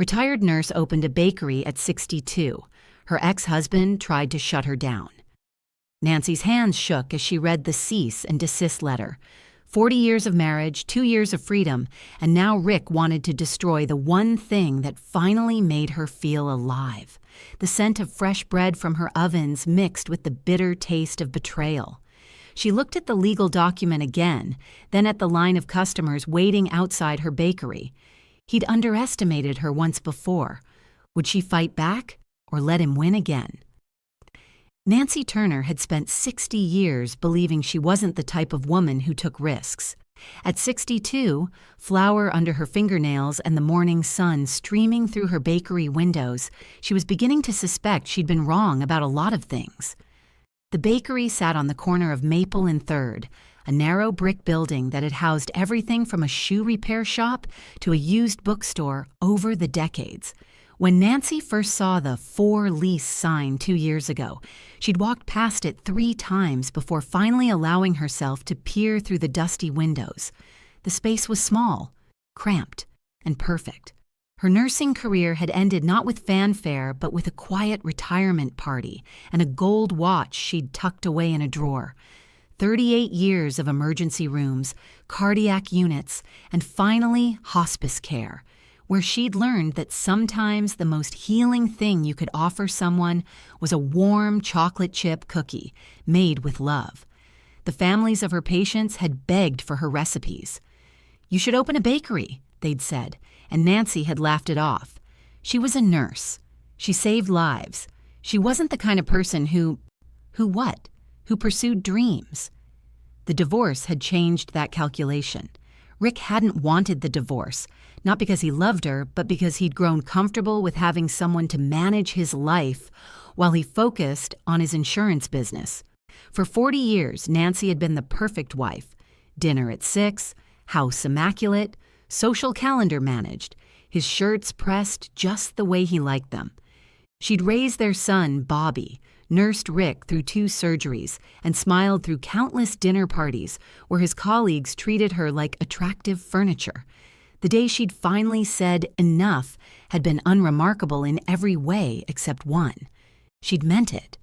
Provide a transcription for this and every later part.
Retired nurse opened a bakery at 62. Her ex-husband tried to shut her down. Nancy's hands shook as she read the cease and desist letter. 40 years of marriage, 2 years of freedom, and now Rick wanted to destroy the one thing that finally made her feel alive. The scent of fresh bread from her ovens mixed with the bitter taste of betrayal. She looked at the legal document again, then at the line of customers waiting outside her bakery. He'd underestimated her once before. Would she fight back or let him win again? Nancy Turner had spent 60 years believing she wasn't the type of woman who took risks. At 62, flour under her fingernails and the morning sun streaming through her bakery windows, she was beginning to suspect she'd been wrong about a lot of things. The bakery sat on the corner of Maple and 3rd, a narrow brick building that had housed everything from a shoe repair shop to a used bookstore over the decades. When Nancy first saw the For Lease sign 2 years ago, she'd walked past it 3 times before finally allowing herself to peer through the dusty windows. The space was small, cramped, and perfect. Her nursing career had ended not with fanfare, but with a quiet retirement party and a gold watch she'd tucked away in a drawer. 38 years of emergency rooms, cardiac units, and finally hospice care, where she'd learned that sometimes the most healing thing you could offer someone was a warm chocolate chip cookie made with love. The families of her patients had begged for her recipes. "You should open a bakery," they'd said, and Nancy had laughed it off. She was a nurse. She saved lives. She wasn't the kind of person who pursued dreams. The divorce had changed that calculation. Rick hadn't wanted the divorce, not because he loved her, but because he'd grown comfortable with having someone to manage his life while he focused on his insurance business. For 40 years, Nancy had been the perfect wife. Dinner at 6, house immaculate, social calendar managed, his shirts pressed just the way he liked them. She'd raised their son, Bobby, nursed Rick through 2 surgeries, and smiled through countless dinner parties where his colleagues treated her like attractive furniture. The day she'd finally said enough had been unremarkable in every way except one. She'd meant it.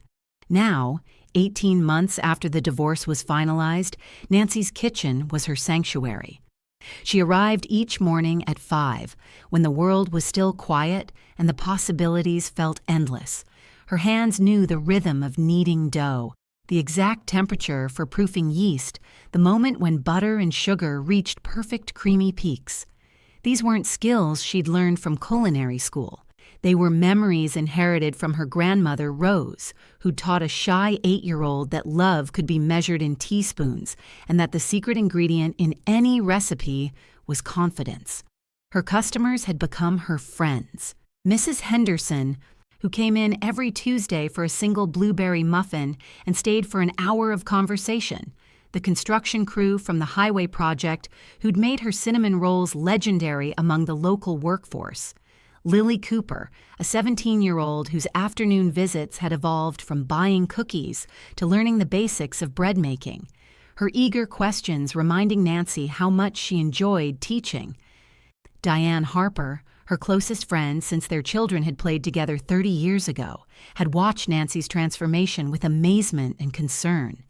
Now, 18 months after the divorce was finalized, Nancy's kitchen was her sanctuary. She arrived each morning at 5, when the world was still quiet and the possibilities felt endless. Her hands knew the rhythm of kneading dough, the exact temperature for proofing yeast, the moment when butter and sugar reached perfect creamy peaks. These weren't skills she'd learned from culinary school. They were memories inherited from her grandmother, Rose, who taught a shy 8-year-old that love could be measured in teaspoons and that the secret ingredient in any recipe was confidence. Her customers had become her friends. Mrs. Henderson, who came in every Tuesday for a single blueberry muffin and stayed for an hour of conversation. The construction crew from the highway project who'd made her cinnamon rolls legendary among the local workforce. Lily Cooper, a 17-year-old whose afternoon visits had evolved from buying cookies to learning the basics of bread making. Her eager questions reminding Nancy how much she enjoyed teaching. Diane Harper, her closest friend since their children had played together 30 years ago, had watched Nancy's transformation with amazement and concern.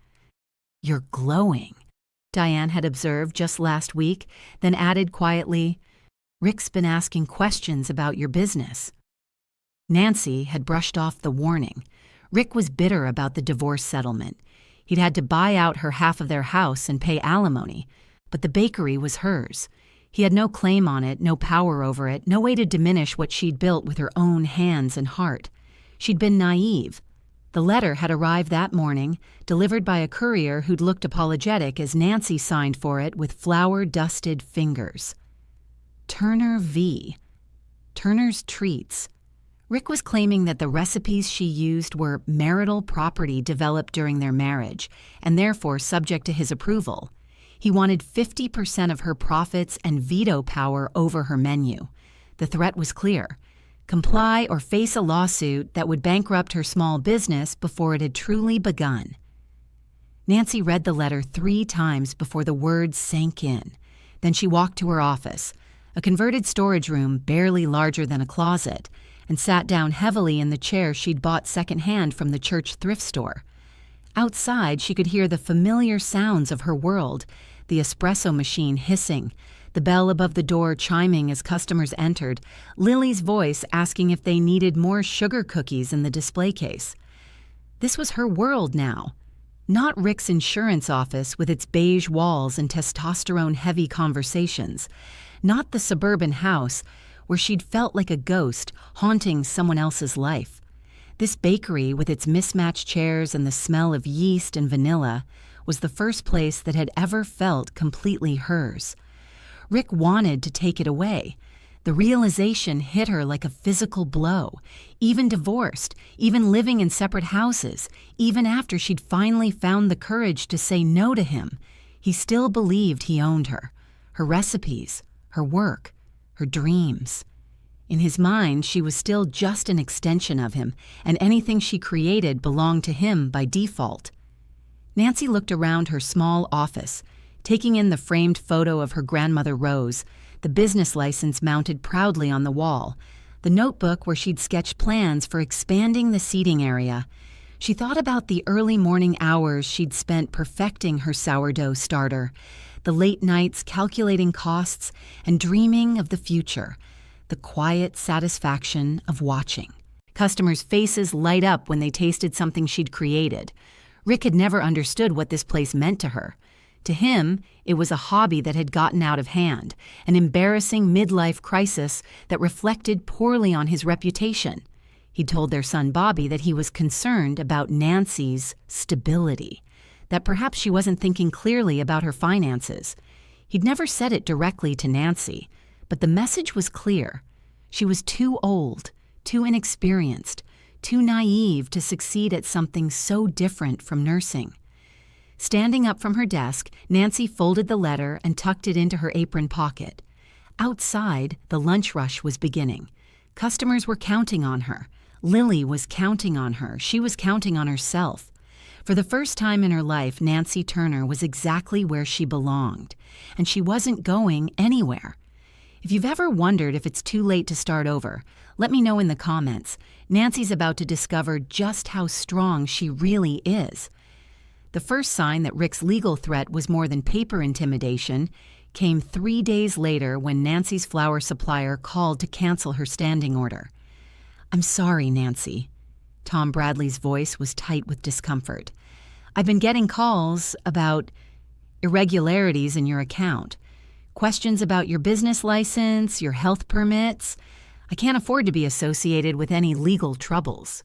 "You're glowing," Diane had observed just last week, then added quietly, "Rick's been asking questions about your business." Nancy had brushed off the warning. Rick was bitter about the divorce settlement. He'd had to buy out her half of their house and pay alimony, but the bakery was hers. He had no claim on it, no power over it, no way to diminish what she'd built with her own hands and heart. She'd been naive. The letter had arrived that morning, delivered by a courier who'd looked apologetic as Nancy signed for it with flour-dusted fingers. Turner V. Turner's Treats. Rick was claiming that the recipes she used were marital property developed during their marriage, and therefore subject to his approval. He wanted 50% of her profits and veto power over her menu. The threat was clear: comply or face a lawsuit that would bankrupt her small business before it had truly begun. Nancy read the letter 3 times before the words sank in. Then she walked to her office. a converted storage room barely larger than a closet, and sat down heavily in the chair she'd bought secondhand from the church thrift store. Outside, she could hear the familiar sounds of her world, the espresso machine hissing, the bell above the door chiming as customers entered, Lily's voice asking if they needed more sugar cookies in the display case. This was her world now. Not Rick's insurance office with its beige walls and testosterone-heavy conversations. Not the suburban house where she'd felt like a ghost haunting someone else's life. This bakery with its mismatched chairs and the smell of yeast and vanilla was the first place that had ever felt completely hers. Rick wanted to take it away. The realization hit her like a physical blow. Even divorced, even living in separate houses, even after she'd finally found the courage to say no to him, he still believed he owned her recipes, her work, her dreams. In his mind, she was still just an extension of him, and anything she created belonged to him by default. Nancy looked around her small office, taking in the framed photo of her grandmother Rose, the business license mounted proudly on the wall, the notebook where she'd sketched plans for expanding the seating area. She thought about the early morning hours she'd spent perfecting her sourdough starter, the late nights calculating costs and dreaming of the future, the quiet satisfaction of watching. Customers' faces light up when they tasted something she'd created. Rick had never understood what this place meant to her. To him, it was a hobby that had gotten out of hand, an embarrassing midlife crisis that reflected poorly on his reputation. He'd told their son Bobby that he was concerned about Nancy's stability, that perhaps she wasn't thinking clearly about her finances. He'd never said it directly to Nancy, but the message was clear. She was too old, too inexperienced, too naive to succeed at something so different from nursing. Standing up from her desk, Nancy folded the letter and tucked it into her apron pocket. Outside, the lunch rush was beginning. Customers were counting on her. Lily was counting on her. She was counting on herself. For the first time in her life, Nancy Turner was exactly where she belonged, and she wasn't going anywhere. If you've ever wondered if it's too late to start over, let me know in the comments. Nancy's about to discover just how strong she really is. The first sign that Rick's legal threat was more than paper intimidation came 3 days later when Nancy's flour supplier called to cancel her standing order. "I'm sorry, Nancy." Tom Bradley's voice was tight with discomfort. "I've been getting calls about irregularities in your account. Questions about your business license, your health permits. I can't afford to be associated with any legal troubles."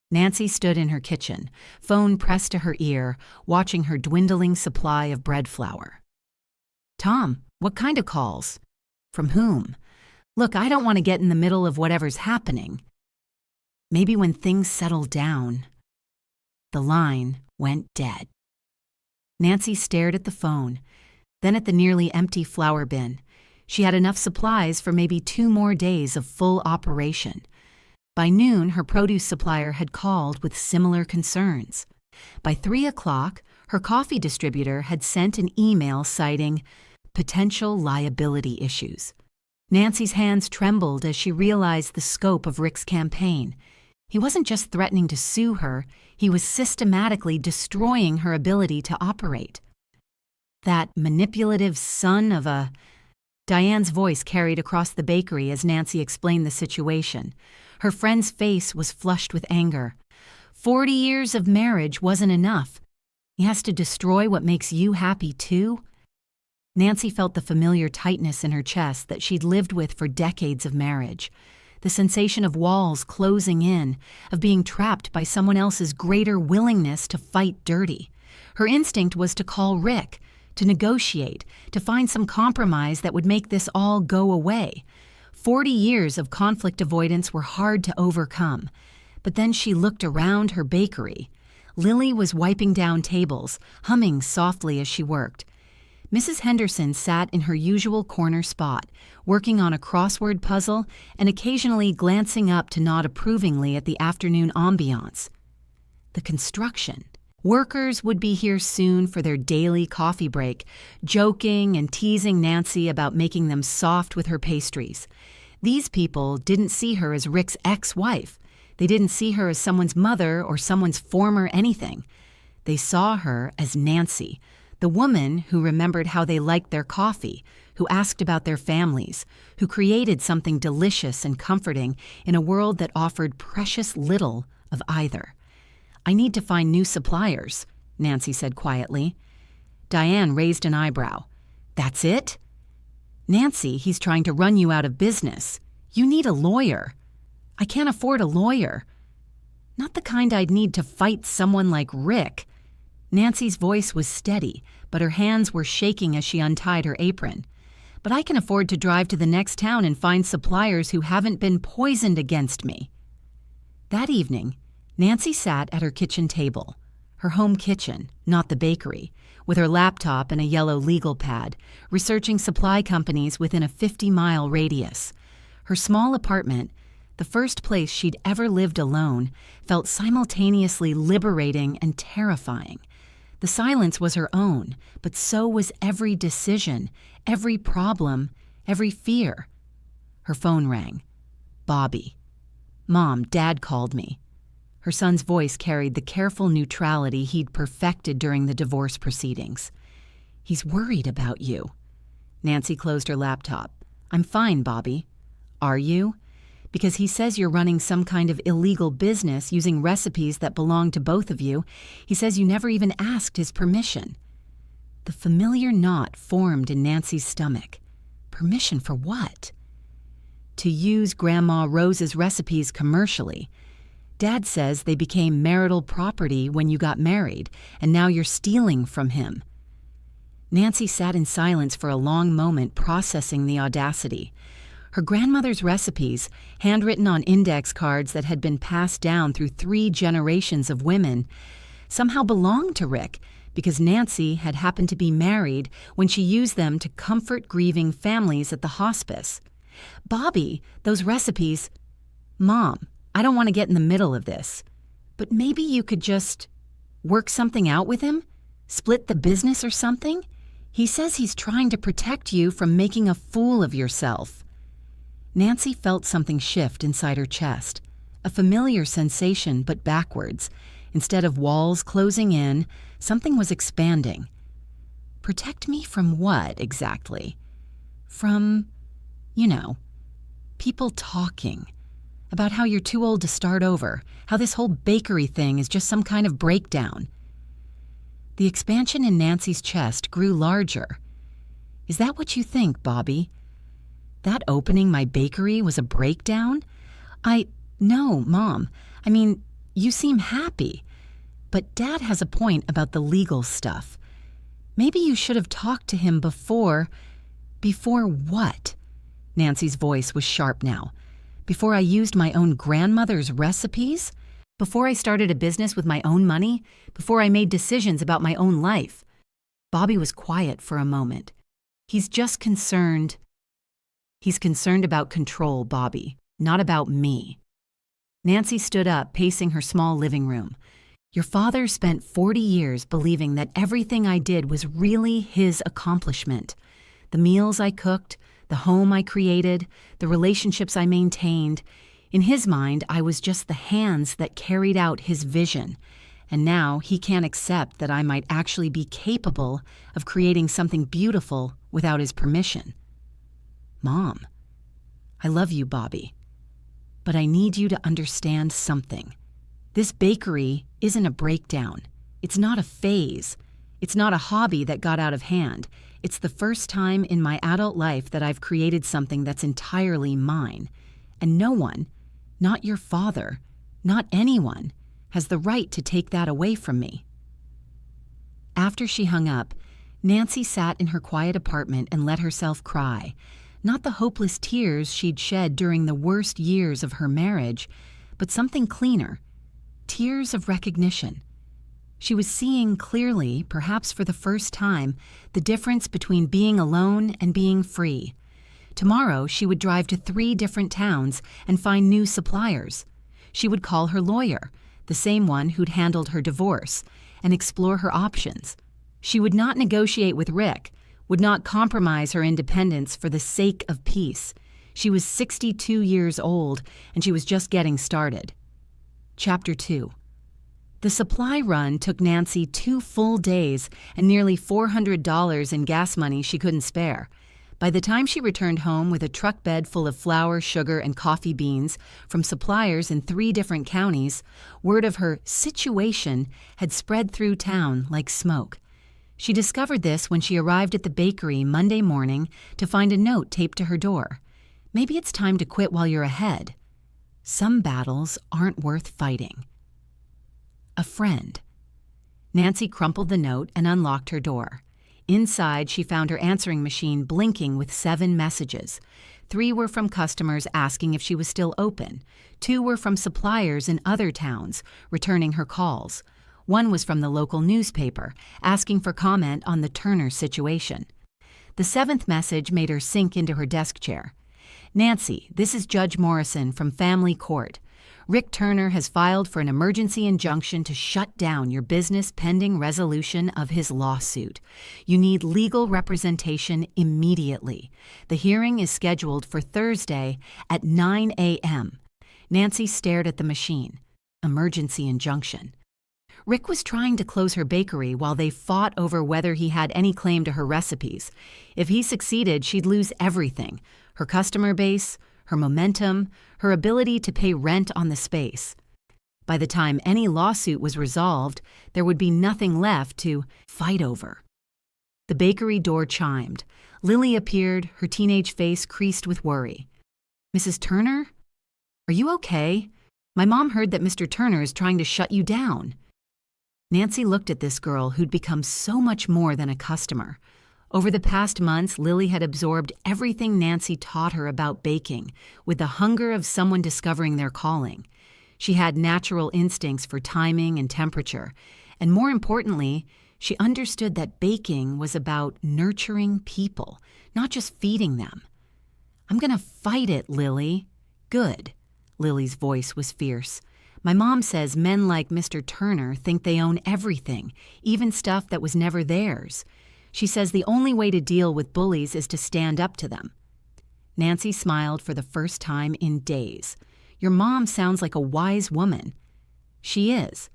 Nancy stood in her kitchen, phone pressed to her ear, watching her dwindling supply of bread flour. "Tom, what kind of calls? From whom? Look, I don't want to get in the middle of whatever's happening. Maybe when things settle down." The line went dead. Nancy stared at the phone, then at the nearly empty flour bin. She had enough supplies for maybe 2 more days of full operation. By noon, her produce supplier had called with similar concerns. By 3 o'clock, her coffee distributor had sent an email citing potential liability issues. Nancy's hands trembled as she realized the scope of Rick's campaign. He wasn't just threatening to sue her, he was systematically destroying her ability to operate. That manipulative son of a... Diane's voice carried across the bakery as Nancy explained the situation. Her friend's face was flushed with anger. 40 years of marriage wasn't enough. He has to destroy what makes you happy, too? Nancy felt the familiar tightness in her chest that she'd lived with for decades of marriage. The sensation of walls closing in, of being trapped by someone else's greater willingness to fight dirty. Her instinct was to call Rick, to negotiate, to find some compromise that would make this all go away. 40 years of conflict avoidance were hard to overcome. But then she looked around her bakery. Lily was wiping down tables, humming softly as she worked. Mrs. Henderson sat in her usual corner spot, working on a crossword puzzle and occasionally glancing up to nod approvingly at the afternoon ambiance. The construction. Workers would be here soon for their daily coffee break, joking and teasing Nancy about making them soft with her pastries. These people didn't see her as Rick's ex-wife. They didn't see her as someone's mother or someone's former anything. They saw her as Nancy, the woman who remembered how they liked their coffee, who asked about their families, who created something delicious and comforting in a world that offered precious little of either. "I need to find new suppliers," Nancy said quietly. Diane raised an eyebrow. "That's it?" "Nancy, he's trying to run you out of business. You need a lawyer." "I can't afford a lawyer." "Not the kind I'd need to fight someone like Rick." Nancy's voice was steady, but her hands were shaking as she untied her apron. "But I can afford to drive to the next town and find suppliers who haven't been poisoned against me." That evening, Nancy sat at her kitchen table, her home kitchen, not the bakery, with her laptop and a yellow legal pad, researching supply companies within a 50-mile radius. Her small apartment, the first place she'd ever lived alone, felt simultaneously liberating and terrifying. The silence was her own, but so was every decision, every problem, every fear. Her phone rang. Bobby. "Mom, Dad called me." Her son's voice carried the careful neutrality he'd perfected during the divorce proceedings. "He's worried about you." Nancy closed her laptop. "I'm fine, Bobby." "Are you?" "Because he says you're running some kind of illegal business using recipes that belong to both of you. He says you never even asked his permission." The familiar knot formed in Nancy's stomach. Permission for what? To use Grandma Rose's recipes commercially. Dad says they became marital property when you got married, and now you're stealing from him. Nancy sat in silence for a long moment, processing the audacity. Her grandmother's recipes, handwritten on index cards that had been passed down through 3 generations of women, somehow belonged to Rick because Nancy had happened to be married when she used them to comfort grieving families at the hospice. "Bobby, those recipes—" "Mom, I don't want to get in the middle of this, but maybe you could just work something out with him? Split the business or something? He says he's trying to protect you from making a fool of yourself." Nancy felt something shift inside her chest, a familiar sensation but backwards. Instead of walls closing in, something was expanding. Protect me from what, exactly? From, people talking. About how you're too old to start over, how this whole bakery thing is just some kind of breakdown. The expansion in Nancy's chest grew larger. "Is that what you think, Bobby? That opening my bakery was a breakdown? No, Mom. I mean, you seem happy. But Dad has a point about the legal stuff. Maybe you should have talked to him before." "Before what?" Nancy's voice was sharp now. "Before I used my own grandmother's recipes? Before I started a business with my own money? Before I made decisions about my own life?" Bobby was quiet for a moment. He's concerned about control, Bobby, not about me." Nancy stood up, pacing her small living room. "Your father spent 40 years believing that everything I did was really his accomplishment. The meals I cooked, the home I created, the relationships I maintained. In his mind, I was just the hands that carried out his vision. And now he can't accept that I might actually be capable of creating something beautiful without his permission." "Mom, I love you, Bobby. But I need you to understand something. This bakery isn't a breakdown. It's not a phase. It's not a hobby that got out of hand. It's the first time in my adult life that I've created something that's entirely mine. And no one, not your father, not anyone, has the right to take that away from me." After she hung up, Nancy sat in her quiet apartment and let herself cry. Not the hopeless tears she'd shed during the worst years of her marriage, but something cleaner. Tears of recognition. She was seeing clearly, perhaps for the first time, the difference between being alone and being free. Tomorrow, she would drive to 3 different towns and find new suppliers. She would call her lawyer, the same one who'd handled her divorce, and explore her options. She would not negotiate with Rick, would not compromise her independence for the sake of peace. She was 62 years old, and she was just getting started. Chapter 2. The supply run took Nancy 2 full days and nearly $400 in gas money she couldn't spare. By the time she returned home with a truck bed full of flour, sugar, and coffee beans from suppliers in 3 different counties, word of her situation had spread through town like smoke. She discovered this when she arrived at the bakery Monday morning to find a note taped to her door. Maybe it's time to quit while you're ahead. Some battles aren't worth fighting. A friend. Nancy crumpled the note and unlocked her door. Inside, she found her answering machine blinking with 7 messages. 3 were from customers asking if she was still open. 2 were from suppliers in other towns, returning her calls. 1 was from the local newspaper, asking for comment on the Turner situation. The 7th message made her sink into her desk chair. Nancy, this is Judge Morrison from Family Court. Rick Turner has filed for an emergency injunction to shut down your business pending resolution of his lawsuit. You need legal representation immediately. The hearing is scheduled for Thursday at 9 a.m. Nancy stared at the machine. Emergency injunction. Rick was trying to close her bakery while they fought over whether he had any claim to her recipes. If he succeeded, she'd lose everything: her customer base, her momentum, her ability to pay rent on the space. By the time any lawsuit was resolved, there would be nothing left to fight over. The bakery door chimed. Lily appeared, her teenage face creased with worry. "Mrs. Turner? Are you okay? My mom heard that Mr. Turner is trying to shut you down." Nancy looked at this girl who'd become so much more than a customer. Over the past months, Lily had absorbed everything Nancy taught her about baking, with the hunger of someone discovering their calling. She had natural instincts for timing and temperature, and more importantly, she understood that baking was about nurturing people, not just feeding them. "I'm gonna fight it, Lily." "Good." Lily's voice was fierce. "My mom says men like Mr. Turner think they own everything, even stuff that was never theirs. She says the only way to deal with bullies is to stand up to them." Nancy smiled for the first time in days. "Your mom sounds like a wise woman." "She is.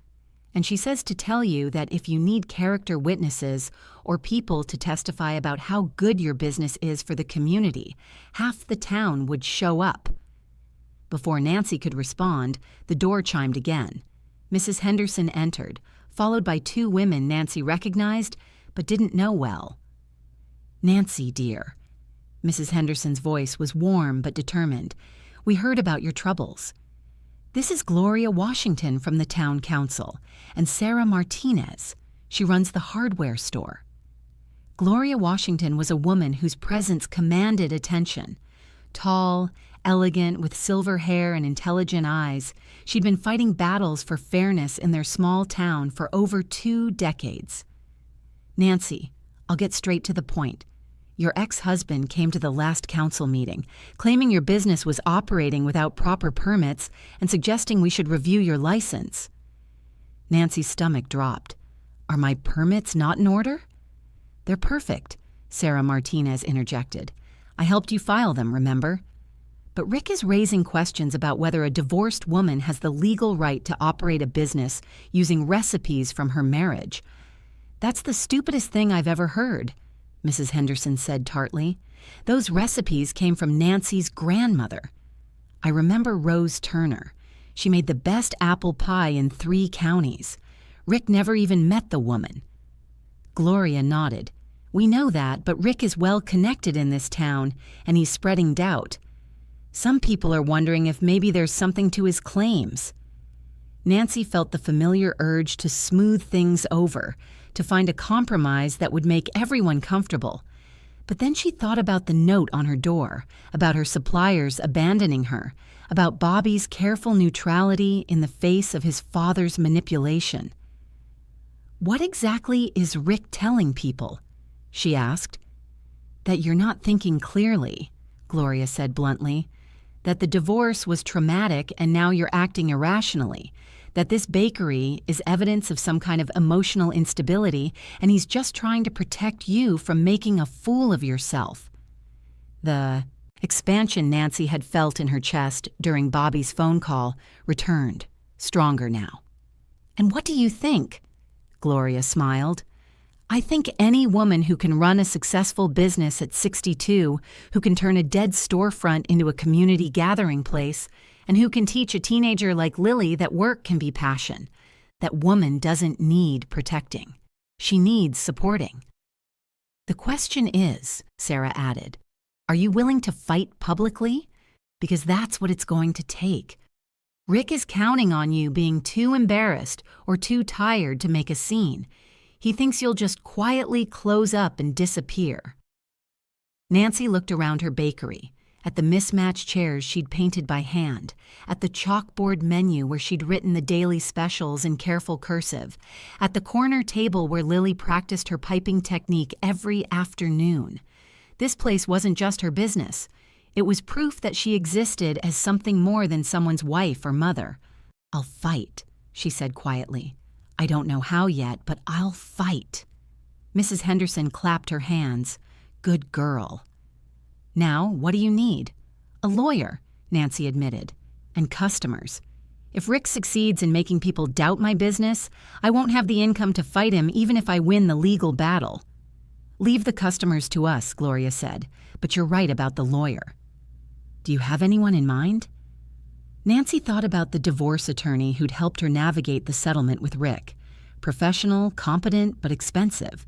And she says to tell you that if you need character witnesses or people to testify about how good your business is for the community, half the town would show up." Before Nancy could respond, the door chimed again. Mrs. Henderson entered, followed by 2 women Nancy recognized but didn't know well. "Nancy, dear." Mrs. Henderson's voice was warm but determined. "We heard about your troubles. This is Gloria Washington from the town council, and Sarah Martinez. She runs the hardware store." Gloria Washington was a woman whose presence commanded attention. Tall, elegant, with silver hair and intelligent eyes, she'd been fighting battles for fairness in their small town for over 2 decades. "Nancy, I'll get straight to the point. Your ex-husband came to the last council meeting, claiming your business was operating without proper permits and suggesting we should review your license." Nancy's stomach dropped. "Are my permits not in order?" "They're perfect," Sarah Martinez interjected. "I helped you file them, remember? But Rick is raising questions about whether a divorced woman has the legal right to operate a business using recipes from her marriage. That's the stupidest thing I've ever heard," Mrs. Henderson said tartly. "Those recipes came from Nancy's grandmother. I remember Rose Turner. She made the best apple pie in 3 counties. Rick never even met the woman." Gloria nodded. "We know that, but Rick is well connected in this town, and he's spreading doubt. Some people are wondering if maybe there's something to his claims." Nancy felt the familiar urge to smooth things over, to find a compromise that would make everyone comfortable. But then she thought about the note on her door, about her suppliers abandoning her, about Bobby's careful neutrality in the face of his father's manipulation. "What exactly is Rick telling people?" she asked. "That you're not thinking clearly," Gloria said bluntly. "That the divorce was traumatic and now you're acting irrationally. that this bakery is evidence of some kind of emotional instability, and he's just trying to protect you from making a fool of yourself. The expansion Nancy had felt in her chest during Bobby's phone call returned, stronger now. "And what do you think?" Gloria smiled. "I think any woman who can run a successful business at 62, who can turn a dead storefront into a community gathering place, and who can teach a teenager like Lily that work can be passion, that woman doesn't need protecting. She needs supporting." "The question is," Sarah added, "are you willing to fight publicly? Because that's what it's going to take. Rick is counting on you being too embarrassed or too tired to make a scene. He thinks you'll just quietly close up and disappear." Nancy looked around her bakery, at the mismatched chairs she'd painted by hand, at the chalkboard menu where she'd written the daily specials in careful cursive, at the corner table where Lily practiced her piping technique every afternoon. This place wasn't just her business. It was proof that she existed as something more than someone's wife or mother. "I'll fight," she said quietly. "I don't know how yet, but I'll fight." Mrs. Henderson clapped her hands. "Good girl." "Now, what do you need?" "A lawyer," Nancy admitted. "And customers. If Rick succeeds in making people doubt my business, I won't have the income to fight him even if I win the legal battle." "Leave the customers to us," Gloria said, "but you're right about the lawyer." "Do you have anyone in mind?" Nancy thought about the divorce attorney who'd helped her navigate the settlement with Rick. Professional, competent, but expensive.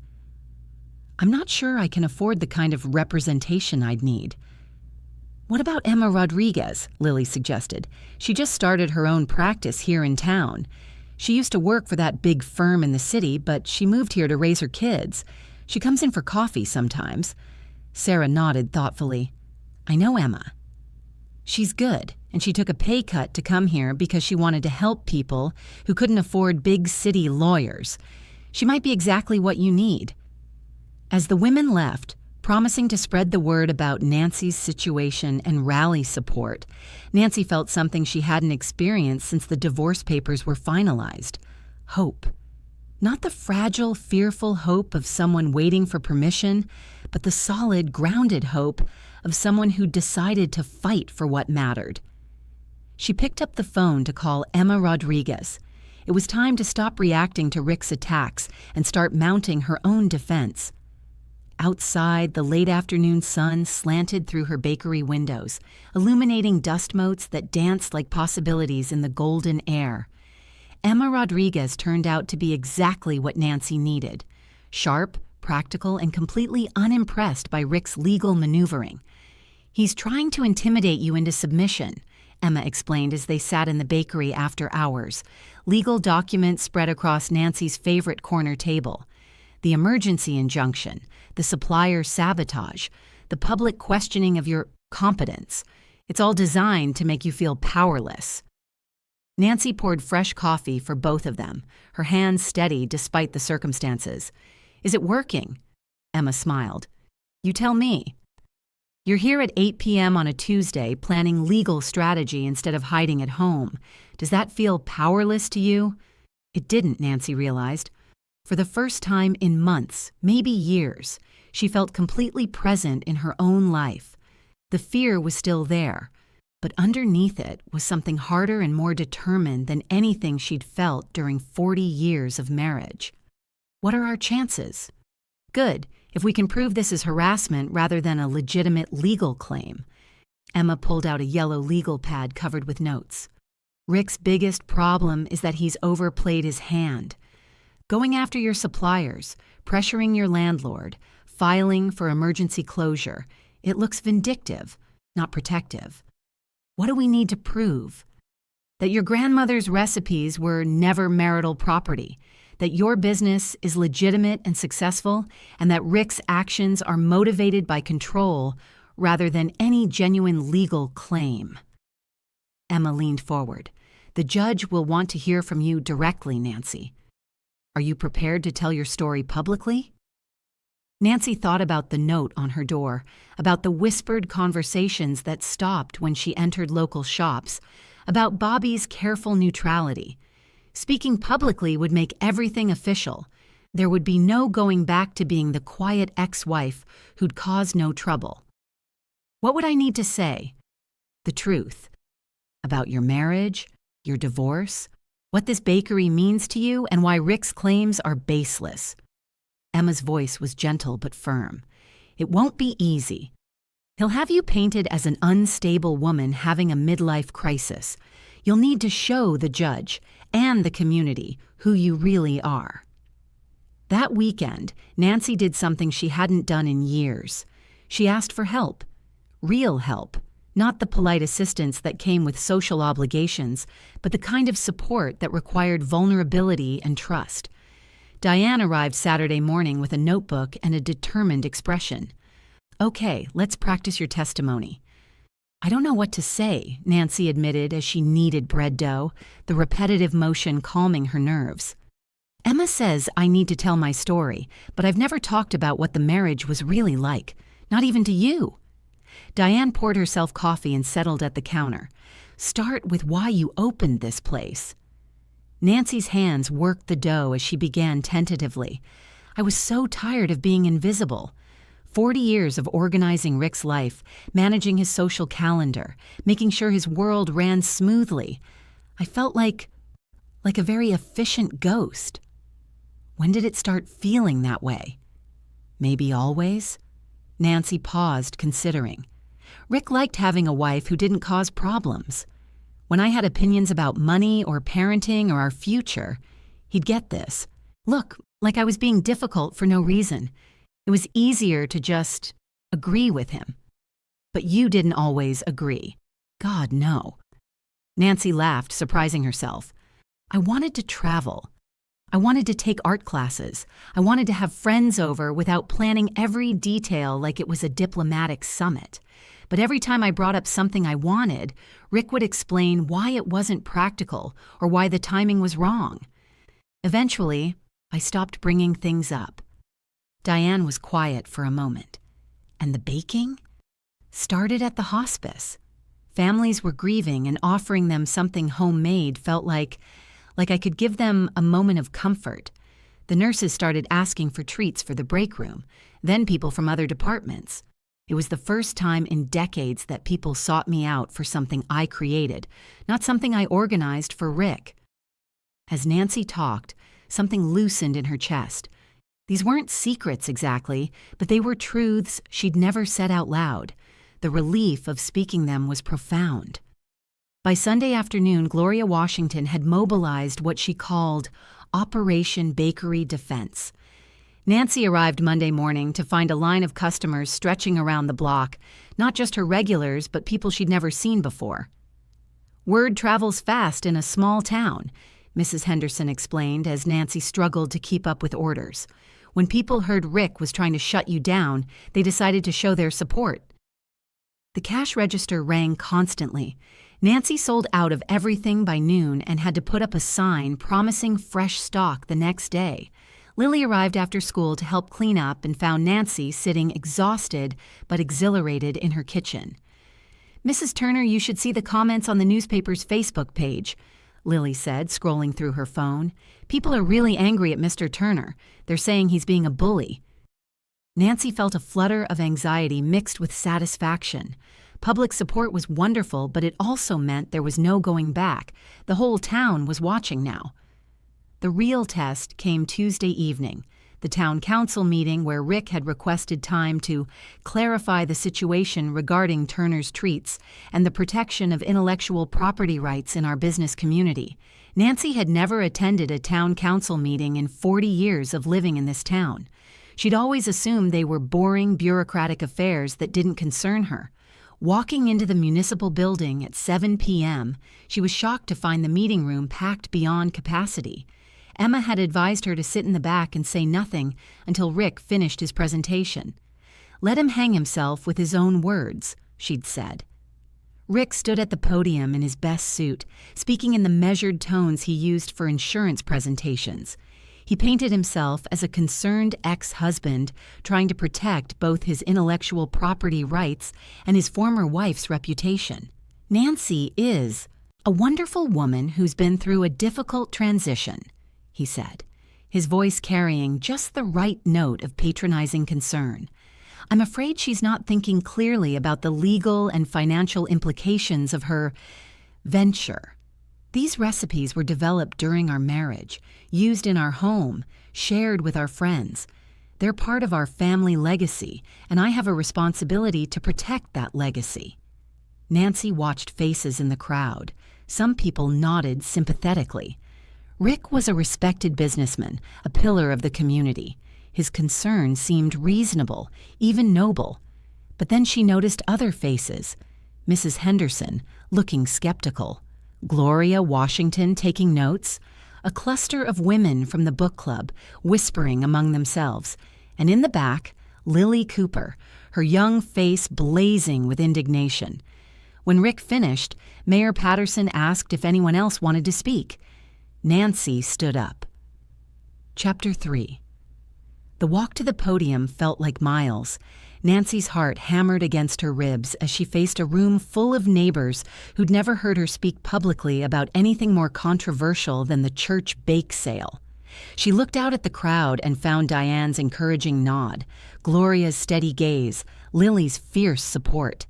"I'm not sure I can afford the kind of representation I'd need." "What about Emma Rodriguez?" Lily suggested. "She just started her own practice here in town. She used to work for that big firm in the city, but she moved here to raise her kids. She comes in for coffee sometimes." Sarah nodded thoughtfully. "I know Emma. She's good, and she took a pay cut to come here because she wanted to help people who couldn't afford big city lawyers. She might be exactly what you need." As the women left, promising to spread the word about Nancy's situation and rally support, Nancy felt something she hadn't experienced since the divorce papers were finalized. Hope. Not the fragile, fearful hope of someone waiting for permission, but the solid, grounded hope of someone who decided to fight for what mattered. She picked up the phone to call Emma Rodriguez. It was time to stop reacting to Rick's attacks and start mounting her own defense. Outside, the late afternoon sun slanted through her bakery windows, illuminating dust motes that danced like possibilities in the golden air. Emma Rodriguez turned out to be exactly what Nancy needed. Sharp, practical, and completely unimpressed by Rick's legal maneuvering. "He's trying to intimidate you into submission," Emma explained as they sat in the bakery after hours. Legal documents spread across Nancy's favorite corner table. The emergency injunction, the supplier sabotage, the public questioning of your competence. It's all designed to make you feel powerless. Nancy poured fresh coffee for both of them, her hands steady despite the circumstances. "Is it working?" Emma smiled. "You tell me." "You're here at 8 p.m. on a Tuesday planning legal strategy instead of hiding at home. Does that feel powerless to you?" It didn't, Nancy realized. For the first time in months, maybe years, she felt completely present in her own life. The fear was still there, but underneath it was something harder and more determined than anything she'd felt during 40 years of marriage. "What are our chances?" "Good, if we can prove this is harassment rather than a legitimate legal claim." Emma pulled out a yellow legal pad covered with notes. "Rick's biggest problem is that he's overplayed his hand. Going after your suppliers, pressuring your landlord, filing for emergency closure. It looks vindictive, not protective. What do we need to prove? That your grandmother's recipes were never marital property, that your business is legitimate and successful, and that Rick's actions are motivated by control rather than any genuine legal claim." Emma leaned forward. "The judge will want to hear from you directly, Nancy. Are you prepared to tell your story publicly?" Nancy thought about the note on her door, about the whispered conversations that stopped when she entered local shops, about Bobby's careful neutrality. Speaking publicly would make everything official. There would be no going back to being the quiet ex-wife who'd caused no trouble. What would I need to say? The truth. About your marriage, your divorce, what this bakery means to you, and why Rick's claims are baseless. Emma's voice was gentle but firm. It won't be easy. He'll have you painted as an unstable woman having a midlife crisis. You'll need to show the judge and the community who you really are. That weekend, Nancy did something she hadn't done in years. She asked for help. Real help. Not the polite assistance that came with social obligations, but the kind of support that required vulnerability and trust. Diane arrived Saturday morning with a notebook and a determined expression. "Okay, let's practice your testimony." "I don't know what to say," Nancy admitted as she kneaded bread dough, the repetitive motion calming her nerves. "Emma says I need to tell my story, but I've never talked about what the marriage was really like, not even to you." Diane poured herself coffee and settled at the counter. "Start with why you opened this place." Nancy's hands worked the dough as she began tentatively. "I was so tired of being invisible. 40 years of organizing Rick's life, managing his social calendar, making sure his world ran smoothly. I felt like a very efficient ghost. When did it start feeling that way? Maybe always?" Nancy paused, considering. Rick liked having a wife who didn't cause problems. When I had opinions about money or parenting or our future, he'd get this. Look, like I was being difficult for no reason. It was easier to just agree with him. But you didn't always agree. God, no. Nancy laughed, surprising herself. "I wanted to travel. I wanted to take art classes. I wanted to have friends over without planning every detail like it was a diplomatic summit. But every time I brought up something I wanted, Rick would explain why it wasn't practical or why the timing was wrong. Eventually, I stopped bringing things up." Diane was quiet for a moment. "And the baking?" "Started at the hospice. Families were grieving, and offering them something homemade felt like I could give them a moment of comfort. The nurses started asking for treats for the break room, then people from other departments. It was the first time in decades that people sought me out for something I created, not something I organized for Rick." As Nancy talked, something loosened in her chest. These weren't secrets exactly, but they were truths she'd never said out loud. The relief of speaking them was profound. By Sunday afternoon, Gloria Washington had mobilized what she called Operation Bakery Defense. Nancy arrived Monday morning to find a line of customers stretching around the block, not just her regulars, but people she'd never seen before. "Word travels fast in a small town," Mrs. Henderson explained as Nancy struggled to keep up with orders. "When people heard Rick was trying to shut you down, they decided to show their support." The cash register rang constantly. Nancy sold out of everything by noon and had to put up a sign promising fresh stock the next day. Lily arrived after school to help clean up and found Nancy sitting exhausted but exhilarated in her kitchen. "Mrs. Turner, you should see the comments on the newspaper's Facebook page," Lily said, scrolling through her phone. "People are really angry at Mr. Turner. They're saying he's being a bully." Nancy felt a flutter of anxiety mixed with satisfaction. Public support was wonderful, but it also meant there was no going back. The whole town was watching now. The real test came Tuesday evening, the town council meeting where Rick had requested time to clarify the situation regarding Turner's treats and the protection of intellectual property rights in our business community. Nancy had never attended a town council meeting in 40 years of living in this town. She'd always assumed they were boring bureaucratic affairs that didn't concern her. Walking into the municipal building at 7 p.m., she was shocked to find the meeting room packed beyond capacity. Emma had advised her to sit in the back and say nothing until Rick finished his presentation. "Let him hang himself with his own words," she'd said. Rick stood at the podium in his best suit, speaking in the measured tones he used for insurance presentations. He painted himself as a concerned ex-husband trying to protect both his intellectual property rights and his former wife's reputation. "Nancy is "A wonderful woman who's been through a difficult transition," he said, his voice carrying just the right note of patronizing concern. "I'm afraid she's not thinking clearly about the legal and financial implications of her venture. These recipes were developed during our marriage, used in our home, shared with our friends. They're part of our family legacy, and I have a responsibility to protect that legacy." Nancy watched faces in the crowd. Some people nodded sympathetically. Rick was a respected businessman, a pillar of the community. His concern seemed reasonable, even noble. But then she noticed other faces. Mrs. Henderson, looking skeptical. Gloria Washington taking notes. A cluster of women from the book club, whispering among themselves. And in the back, Lily Cooper, her young face blazing with indignation. When Rick finished, Mayor Patterson asked if anyone else wanted to speak. Nancy stood up. Chapter 3. The walk to the podium felt like miles. Nancy's heart hammered against her ribs as she faced a room full of neighbors who'd never heard her speak publicly about anything more controversial than the church bake sale. She looked out at the crowd and found Diane's encouraging nod, Gloria's steady gaze, Lily's fierce support.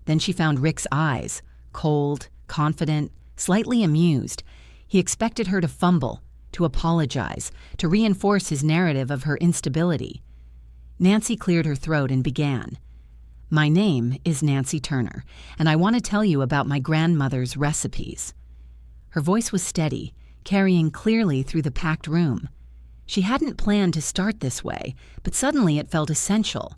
Then she found Rick's eyes, cold, confident, slightly amused. He expected her to fumble, to apologize, to reinforce his narrative of her instability. Nancy cleared her throat and began. "My name is Nancy Turner, and I want to tell you about my grandmother's recipes." Her voice was steady, carrying clearly through the packed room. She hadn't planned to start this way, but suddenly it felt essential.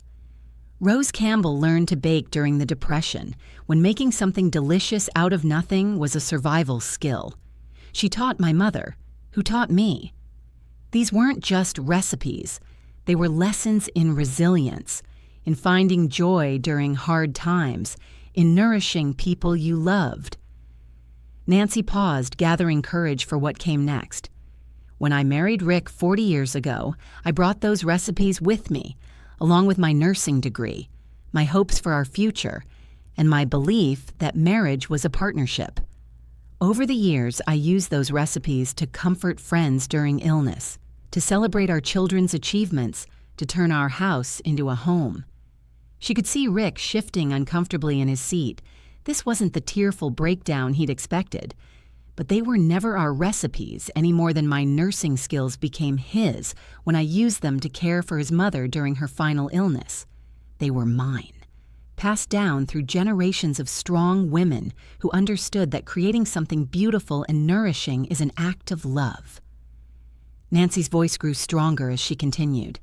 Rose Campbell learned to bake during the Depression, when making something delicious out of nothing was a survival skill. She taught my mother, who taught me. These weren't just recipes. They were lessons in resilience, in finding joy during hard times, in nourishing people you loved. Nancy paused, gathering courage for what came next. "When I married Rick 40 years ago, I brought those recipes with me, along with my nursing degree, my hopes for our future, and my belief that marriage was a partnership. Over the years, I used those recipes to comfort friends during illness, to celebrate our children's achievements, to turn our house into a home." She could see Rick shifting uncomfortably in his seat. This wasn't the tearful breakdown he'd expected. But they were never our recipes any more than my nursing skills became his when I used them to care for his mother during her final illness. They were mine, passed down through generations of strong women who understood that creating something beautiful and nourishing is an act of love. Nancy's voice grew stronger as she continued.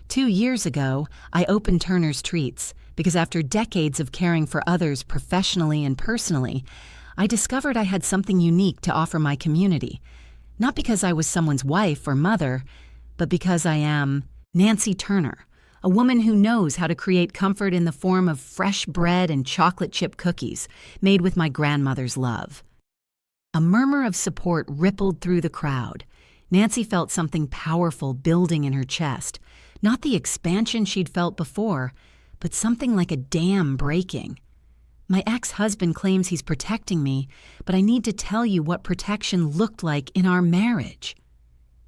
2 years ago, I opened Turner's Treats because after decades of caring for others professionally and personally, I discovered I had something unique to offer my community. Not because I was someone's wife or mother, but because I am Nancy Turner, a woman who knows how to create comfort in the form of fresh bread and chocolate chip cookies made with my grandmother's love. A murmur of support rippled through the crowd. Nancy felt something powerful building in her chest, not the expansion she'd felt before, but something like a dam breaking. "My ex-husband claims he's protecting me, but I need to tell you what protection looked like in our marriage."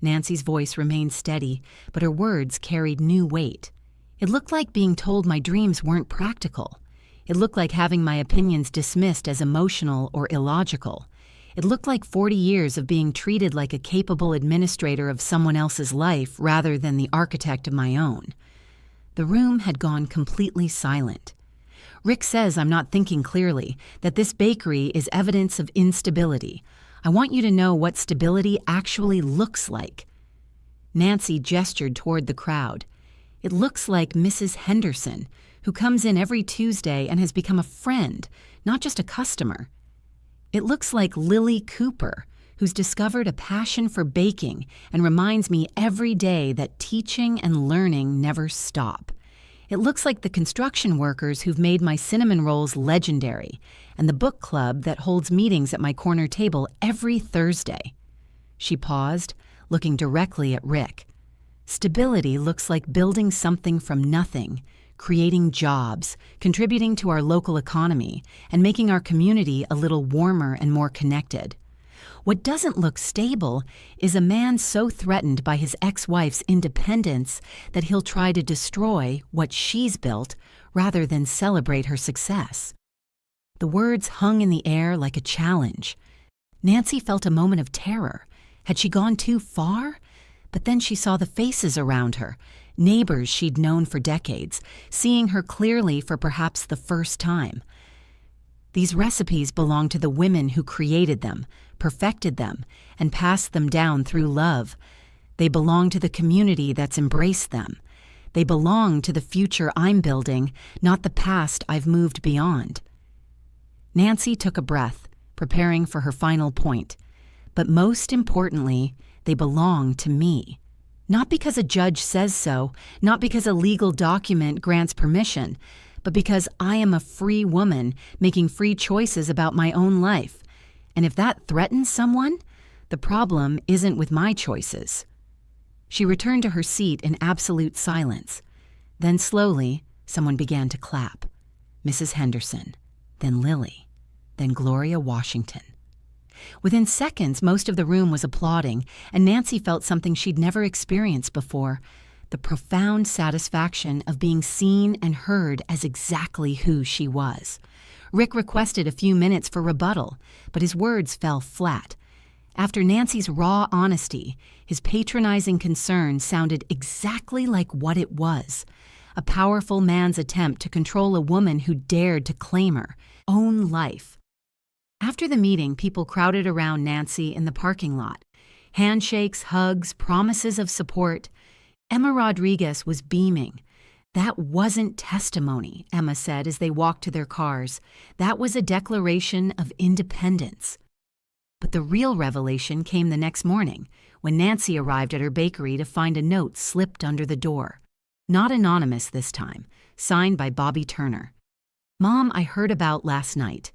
Nancy's voice remained steady, but her words carried new weight. It looked like being told my dreams weren't practical. It looked like having my opinions dismissed as emotional or illogical. It looked like 40 years of being treated like a capable administrator of someone else's life rather than the architect of my own. The room had gone completely silent. "Rick says I'm not thinking clearly, that this bakery is evidence of instability. I want you to know what stability actually looks like." Nancy gestured toward the crowd. "It looks like Mrs. Henderson, who comes in every Tuesday and has become a friend, not just a customer. It looks like Lily Cooper, who's discovered a passion for baking and reminds me every day that teaching and learning never stop. It looks like the construction workers who've made my cinnamon rolls legendary, and the book club that holds meetings at my corner table every Thursday." She paused, looking directly at Rick. "Stability looks like building something from nothing, creating jobs, contributing to our local economy, and making our community a little warmer and more connected. What doesn't look stable is a man so threatened by his ex-wife's independence that he'll try to destroy what she's built rather than celebrate her success. The words hung in the air like a challenge. Nancy felt a moment of terror. Had she gone too far? But then she saw the faces around her, neighbors she'd known for decades, seeing her clearly for perhaps the first time. These recipes belong to the women who created them, perfected them, and passed them down through love. They belong to the community that's embraced them. They belong to the future I'm building, not the past I've moved beyond. Nancy took a breath, preparing for her final point. But most importantly, they belong to me. Not because a judge says so, not because a legal document grants permission, but because I am a free woman making free choices about my own life. And if that threatens someone, the problem isn't with my choices. She returned to her seat in absolute silence. Then slowly, someone began to clap. Mrs. Henderson, then Lily, then Gloria Washington. Within seconds, most of the room was applauding, and Nancy felt something she'd never experienced before, the profound satisfaction of being seen and heard as exactly who she was. Rick requested a few minutes for rebuttal, but his words fell flat. After Nancy's raw honesty, his patronizing concern sounded exactly like what it was, a powerful man's attempt to control a woman who dared to claim her own life. After the meeting, people crowded around Nancy in the parking lot. Handshakes, hugs, promises of support. Emma Rodriguez was beaming. That wasn't testimony, Emma said as they walked to their cars. That was a declaration of independence. But the real revelation came the next morning, when Nancy arrived at her bakery to find a note slipped under the door. Not anonymous this time, signed by Bobby Turner. Mom, I heard about last night.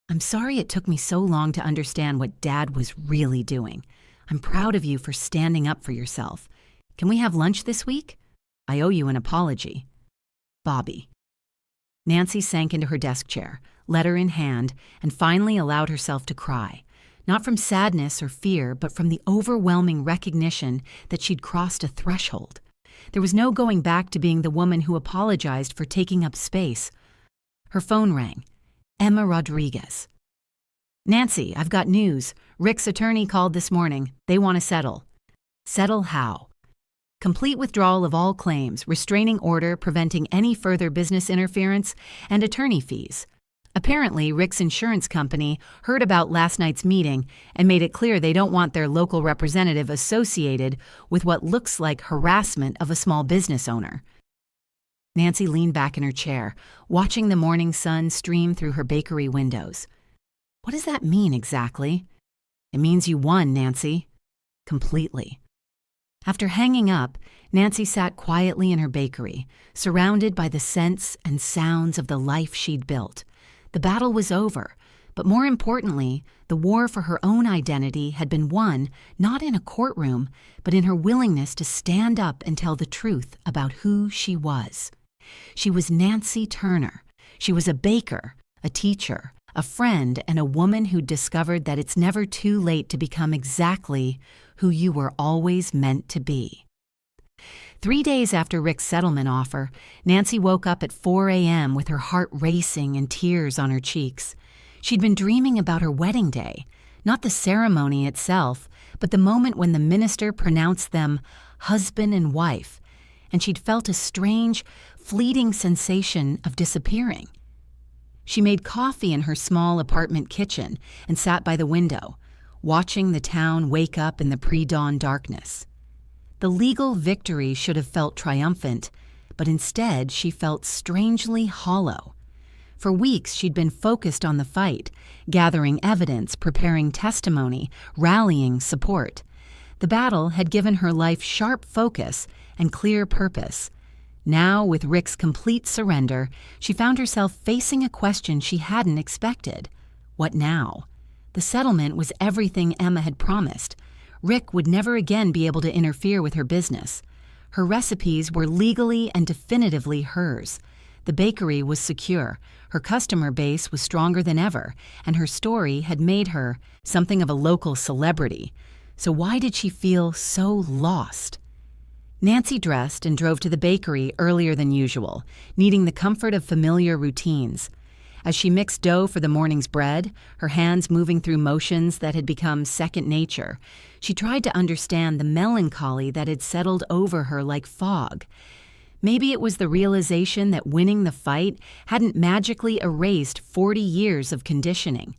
I'm sorry it took me so long to understand what Dad was really doing. I'm proud of you for standing up for yourself. Can we have lunch this week? I owe you an apology. Bobby. Nancy sank into her desk chair, letter in hand, and finally allowed herself to cry. Not from sadness or fear, but from the overwhelming recognition that she'd crossed a threshold. There was no going back to being the woman who apologized for taking up space. Her phone rang. Emma Rodriguez. Nancy, I've got news. Rick's attorney called this morning. They want to settle. Settle how? Complete withdrawal of all claims, restraining order preventing any further business interference, and attorney fees. Apparently, Rick's insurance company heard about last night's meeting and made it clear they don't want their local representative associated with what looks like harassment of a small business owner. Nancy leaned back in her chair, watching the morning sun stream through her bakery windows. What does that mean exactly? It means you won, Nancy. Completely. After hanging up, Nancy sat quietly in her bakery, surrounded by the scents and sounds of the life she'd built. The battle was over, but more importantly, the war for her own identity had been won not in a courtroom, but in her willingness to stand up and tell the truth about who she was. She was Nancy Turner. She was a baker, a teacher, a friend, and a woman who discovered that it's never too late to become exactly who you were always meant to be. 3 days after Rick's settlement offer, Nancy woke up at 4 a.m. with her heart racing and tears on her cheeks. She'd been dreaming about her wedding day, not the ceremony itself, but the moment when the minister pronounced them husband and wife, and she'd felt a strange, fleeting sensation of disappearing. She made coffee in her small apartment kitchen and sat by the window, watching the town wake up in the pre-dawn darkness. The legal victory should have felt triumphant, but instead she felt strangely hollow. For weeks she'd been focused on the fight, gathering evidence, preparing testimony, rallying support. The battle had given her life sharp focus and clear purpose. Now, with Rick's complete surrender, she found herself facing a question she hadn't expected. What now? The settlement was everything Emma had promised. Rick would never again be able to interfere with her business. Her recipes were legally and definitively hers. The bakery was secure, her customer base was stronger than ever, and her story had made her something of a local celebrity. So why did she feel so lost? Nancy dressed and drove to the bakery earlier than usual, needing the comfort of familiar routines. As she mixed dough for the morning's bread, her hands moving through motions that had become second nature, she tried to understand the melancholy that had settled over her like fog. Maybe it was the realization that winning the fight hadn't magically erased 40 years of conditioning.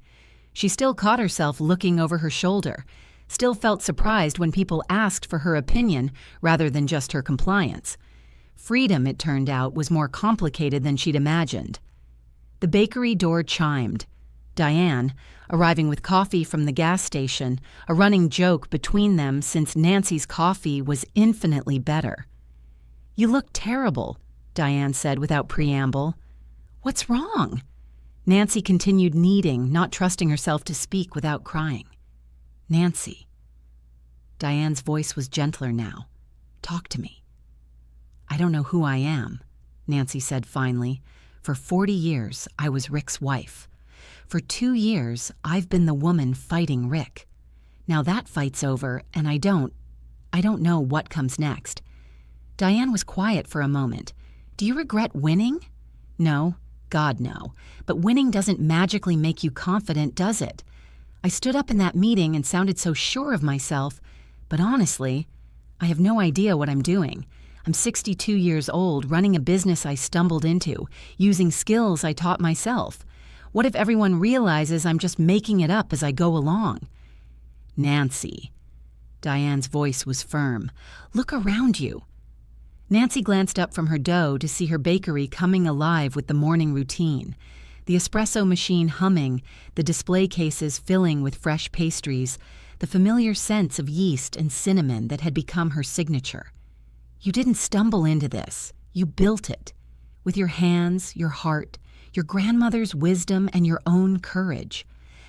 She still caught herself looking over her shoulder, still felt surprised when people asked for her opinion rather than just her compliance. Freedom, it turned out, was more complicated than she'd imagined. The bakery door chimed. Diane, arriving with coffee from the gas station, a running joke between them since Nancy's coffee was infinitely better. "You look terrible," Diane said without preamble. "What's wrong?" Nancy continued kneading, not trusting herself to speak without crying. "Nancy." Diane's voice was gentler now. "Talk to me." "I don't know who I am," Nancy said finally. "For 40 years, I was Rick's wife. For 2 years, I've been the woman fighting Rick. Now that fight's over, and I don't know what comes next." Diane was quiet for a moment. "Do you regret winning?" "No, God no. But winning doesn't magically make you confident, does it? I stood up in that meeting and sounded so sure of myself, but honestly, I have no idea what I'm doing. I'm 62 years old, running a business I stumbled into, using skills I taught myself. What if everyone realizes I'm just making it up as I go along?" "Nancy." Diane's voice was firm. "Look around you." Nancy glanced up from her dough to see her bakery coming alive with the morning routine. The espresso machine humming, the display cases filling with fresh pastries, the familiar scents of yeast and cinnamon that had become her signature. "You didn't stumble into this. You built it. With your hands, your heart, your grandmother's wisdom, and your own courage.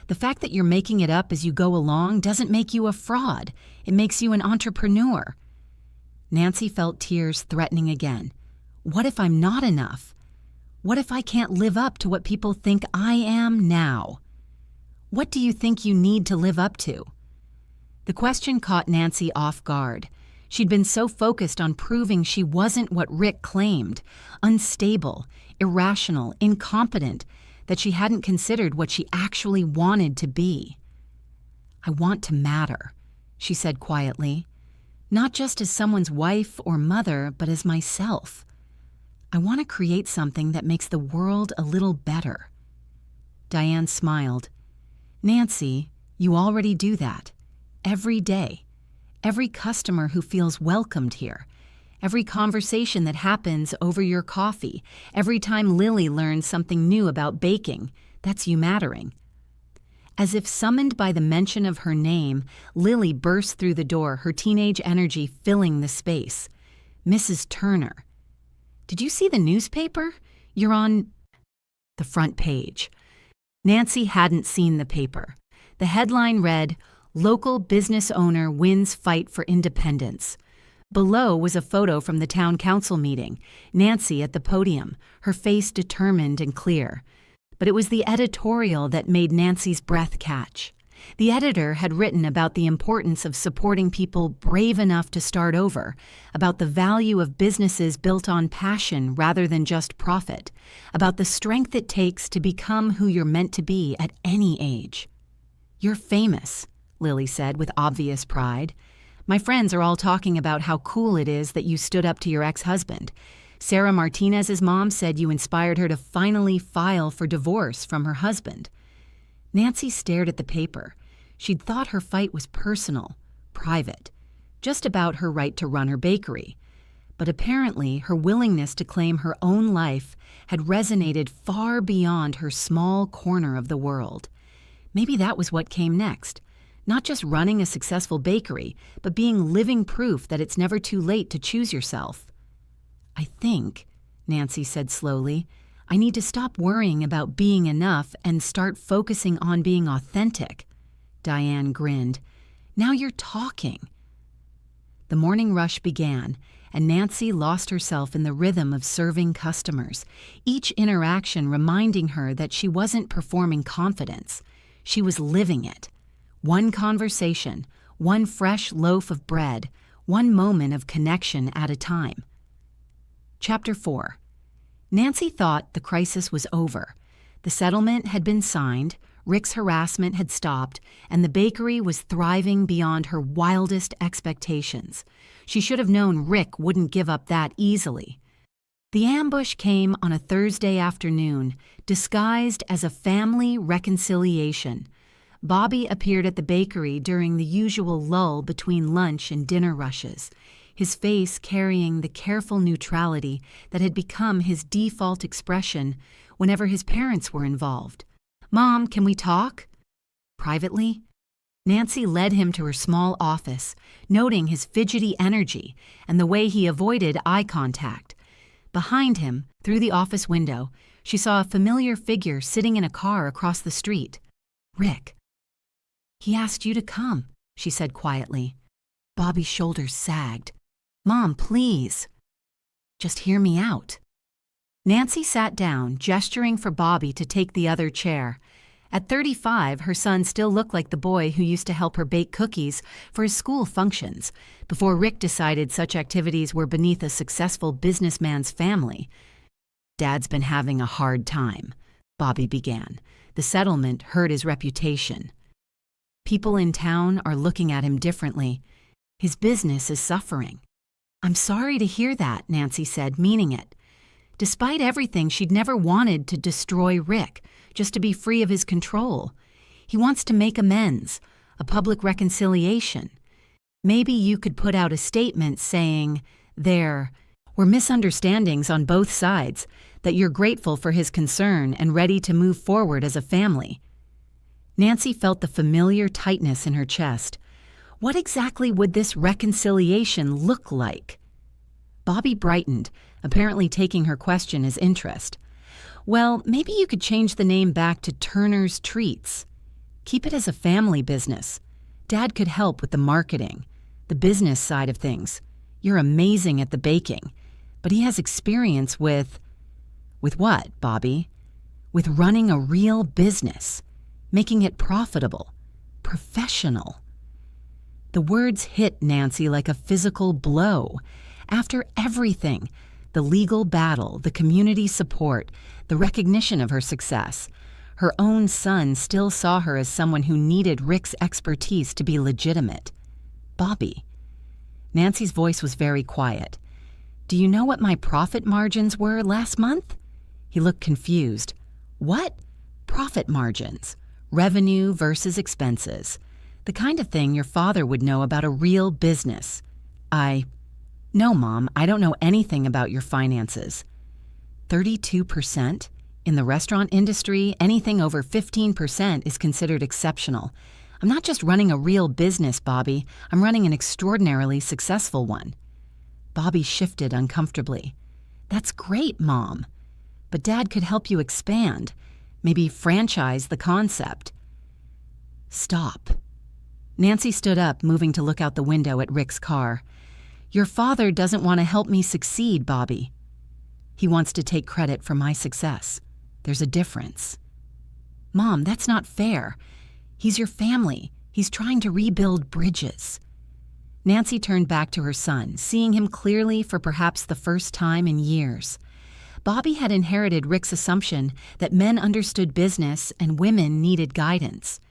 The fact that you're making it up as you go along doesn't make you a fraud. It makes you an entrepreneur." Nancy felt tears threatening again. What if I'm not enough? What if I can't live up to what people think I am now? What do you think you need to live up to? The question caught Nancy off guard. She'd been so focused on proving she wasn't what Rick claimed, unstable, irrational, incompetent, that she hadn't considered what she actually wanted to be. "I want to matter," she said quietly. "Not just as someone's wife or mother, but as myself. I want to create something that makes the world a little better." Diane smiled. "Nancy, you already do that. Every day. Every customer who feels welcomed here. Every conversation that happens over your coffee. Every time Lily learns something new about baking. That's you mattering." As if summoned by the mention of her name, Lily burst through the door, her teenage energy filling the space. "Mrs. Turner. Did you see the newspaper? You're on the front page." Nancy hadn't seen the paper. The headline read, "Local business owner wins fight for independence." Below was a photo from the town council meeting, Nancy at the podium, her face determined and clear. But it was the editorial that made Nancy's breath catch. The editor had written about the importance of supporting people brave enough to start over, about the value of businesses built on passion rather than just profit, about the strength it takes to become who you're meant to be at any age. "You're famous," Lily said with obvious pride. "My friends are all talking about how cool it is that you stood up to your ex-husband. Sarah Martinez's mom said you inspired her to finally file for divorce from her husband." Nancy stared at the paper. She'd thought her fight was personal, private, just about her right to run her bakery. But apparently her willingness to claim her own life had resonated far beyond her small corner of the world. Maybe that was what came next. Not just running a successful bakery, but being living proof that it's never too late to choose yourself. "I think," Nancy said slowly, "I need to stop worrying about being enough and start focusing on being authentic." Diane grinned. "Now you're talking." The morning rush began. and Nancy lost herself in the rhythm of serving customers, each interaction reminding her that she wasn't performing confidence. She was living it. One conversation, one fresh loaf of bread, one moment of connection at a time. Chapter 4. Nancy thought the crisis was over. The settlement had been signed, Rick's harassment had stopped, and the bakery was thriving beyond her wildest expectations. She should have known Rick wouldn't give up that easily. The ambush came on a Thursday afternoon, disguised as a family reconciliation. Bobby appeared at the bakery during the usual lull between lunch and dinner rushes, his face carrying the careful neutrality that had become his default expression whenever his parents were involved. "Mom, can we talk?" Privately, Nancy led him to her small office, noting his fidgety energy and the way he avoided eye contact. Behind him, through the office window, she saw a familiar figure sitting in a car across the street. "Rick." "He asked you to come," she said quietly. Bobby's shoulders sagged. "Mom, please." "Just hear me out." Nancy sat down, gesturing for Bobby to take the other chair. At 35, her son still looked like the boy who used to help her bake cookies for his school functions, before Rick decided such activities were beneath a successful businessman's family. "Dad's been having a hard time," Bobby began. "The settlement hurt his reputation. People in town are looking at him differently. His business is suffering." "I'm sorry to hear that," Nancy said, meaning it. Despite everything, she'd never wanted to destroy Rick, just to be free of his control. He wants to make amends, a public reconciliation. Maybe you could put out a statement saying, "There were misunderstandings on both sides, that you're grateful for his concern and ready to move forward as a family." Nancy felt the familiar tightness in her chest. What exactly would this reconciliation look like? Bobby brightened, apparently taking her question as interest. "Well, maybe you could change the name back to Turner's Treats. Keep it as a family business. Dad could help with the marketing, the business side of things. You're amazing at the baking, but he has experience with..." "With what, Bobby?" "With running a real business, making it profitable, professional." The words hit Nancy like a physical blow. After everything, the legal battle, the community support, the recognition of her success, her own son still saw her as someone who needed Rick's expertise to be legitimate. "Bobby." Nancy's voice was very quiet. "Do you know what my profit margins were last month?" He looked confused. "What?" "Profit margins. Revenue versus expenses. The kind of thing your father would know about a real business." "No, Mom, I don't know anything about your finances." 32%? In the restaurant industry, anything over 15% is considered exceptional. I'm not just running a real business, Bobby. I'm running an extraordinarily successful one. Bobby shifted uncomfortably. "That's great, Mom. But Dad could help you expand. Maybe franchise the concept." "Stop." Nancy stood up, moving to look out the window at Rick's car. "Your father doesn't want to help me succeed, Bobby. He wants to take credit for my success. There's a difference." "Mom, that's not fair. He's your family. He's trying to rebuild bridges." Nancy turned back to her son, seeing him clearly for perhaps the first time in years. Bobby had inherited Rick's assumption that men understood business and women needed guidance.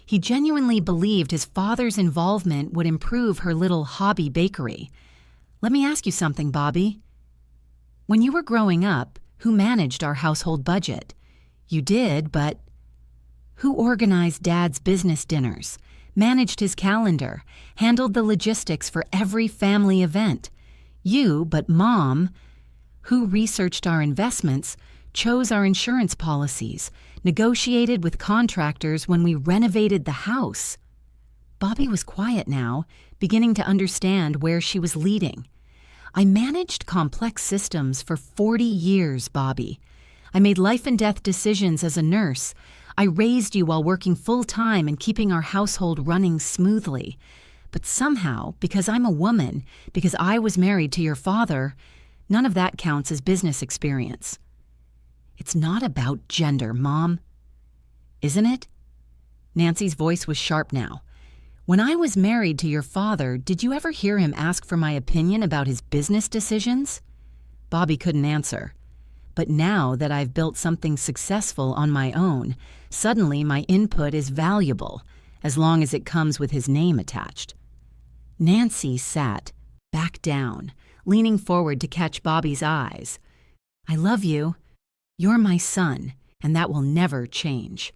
He genuinely believed his father's involvement would improve her little hobby bakery. "Let me ask you something, Bobby. When you were growing up, who managed our household budget? You did, but who organized Dad's business dinners, managed his calendar, handled the logistics for every family event? You, but Mom. Who researched our investments, chose our insurance policies, negotiated with contractors when we renovated the house?" Bobby was quiet now, beginning to understand where she was leading. "I managed complex systems for 40 years, Bobby. I made life and death decisions as a nurse. I raised you while working full-time and keeping our household running smoothly. But somehow, because I'm a woman, because I was married to your father, none of that counts as business experience. It's not about gender, Mom. Isn't it? Nancy's voice was sharp now. When I was married to your father, did you ever hear him ask for my opinion about his business decisions? Bobby couldn't answer. But now that I've built something successful on my own, suddenly my input is valuable, as long as it comes with his name attached. Nancy sat, back down, leaning forward to catch Bobby's eyes. I love you. You're my son, and that will never change.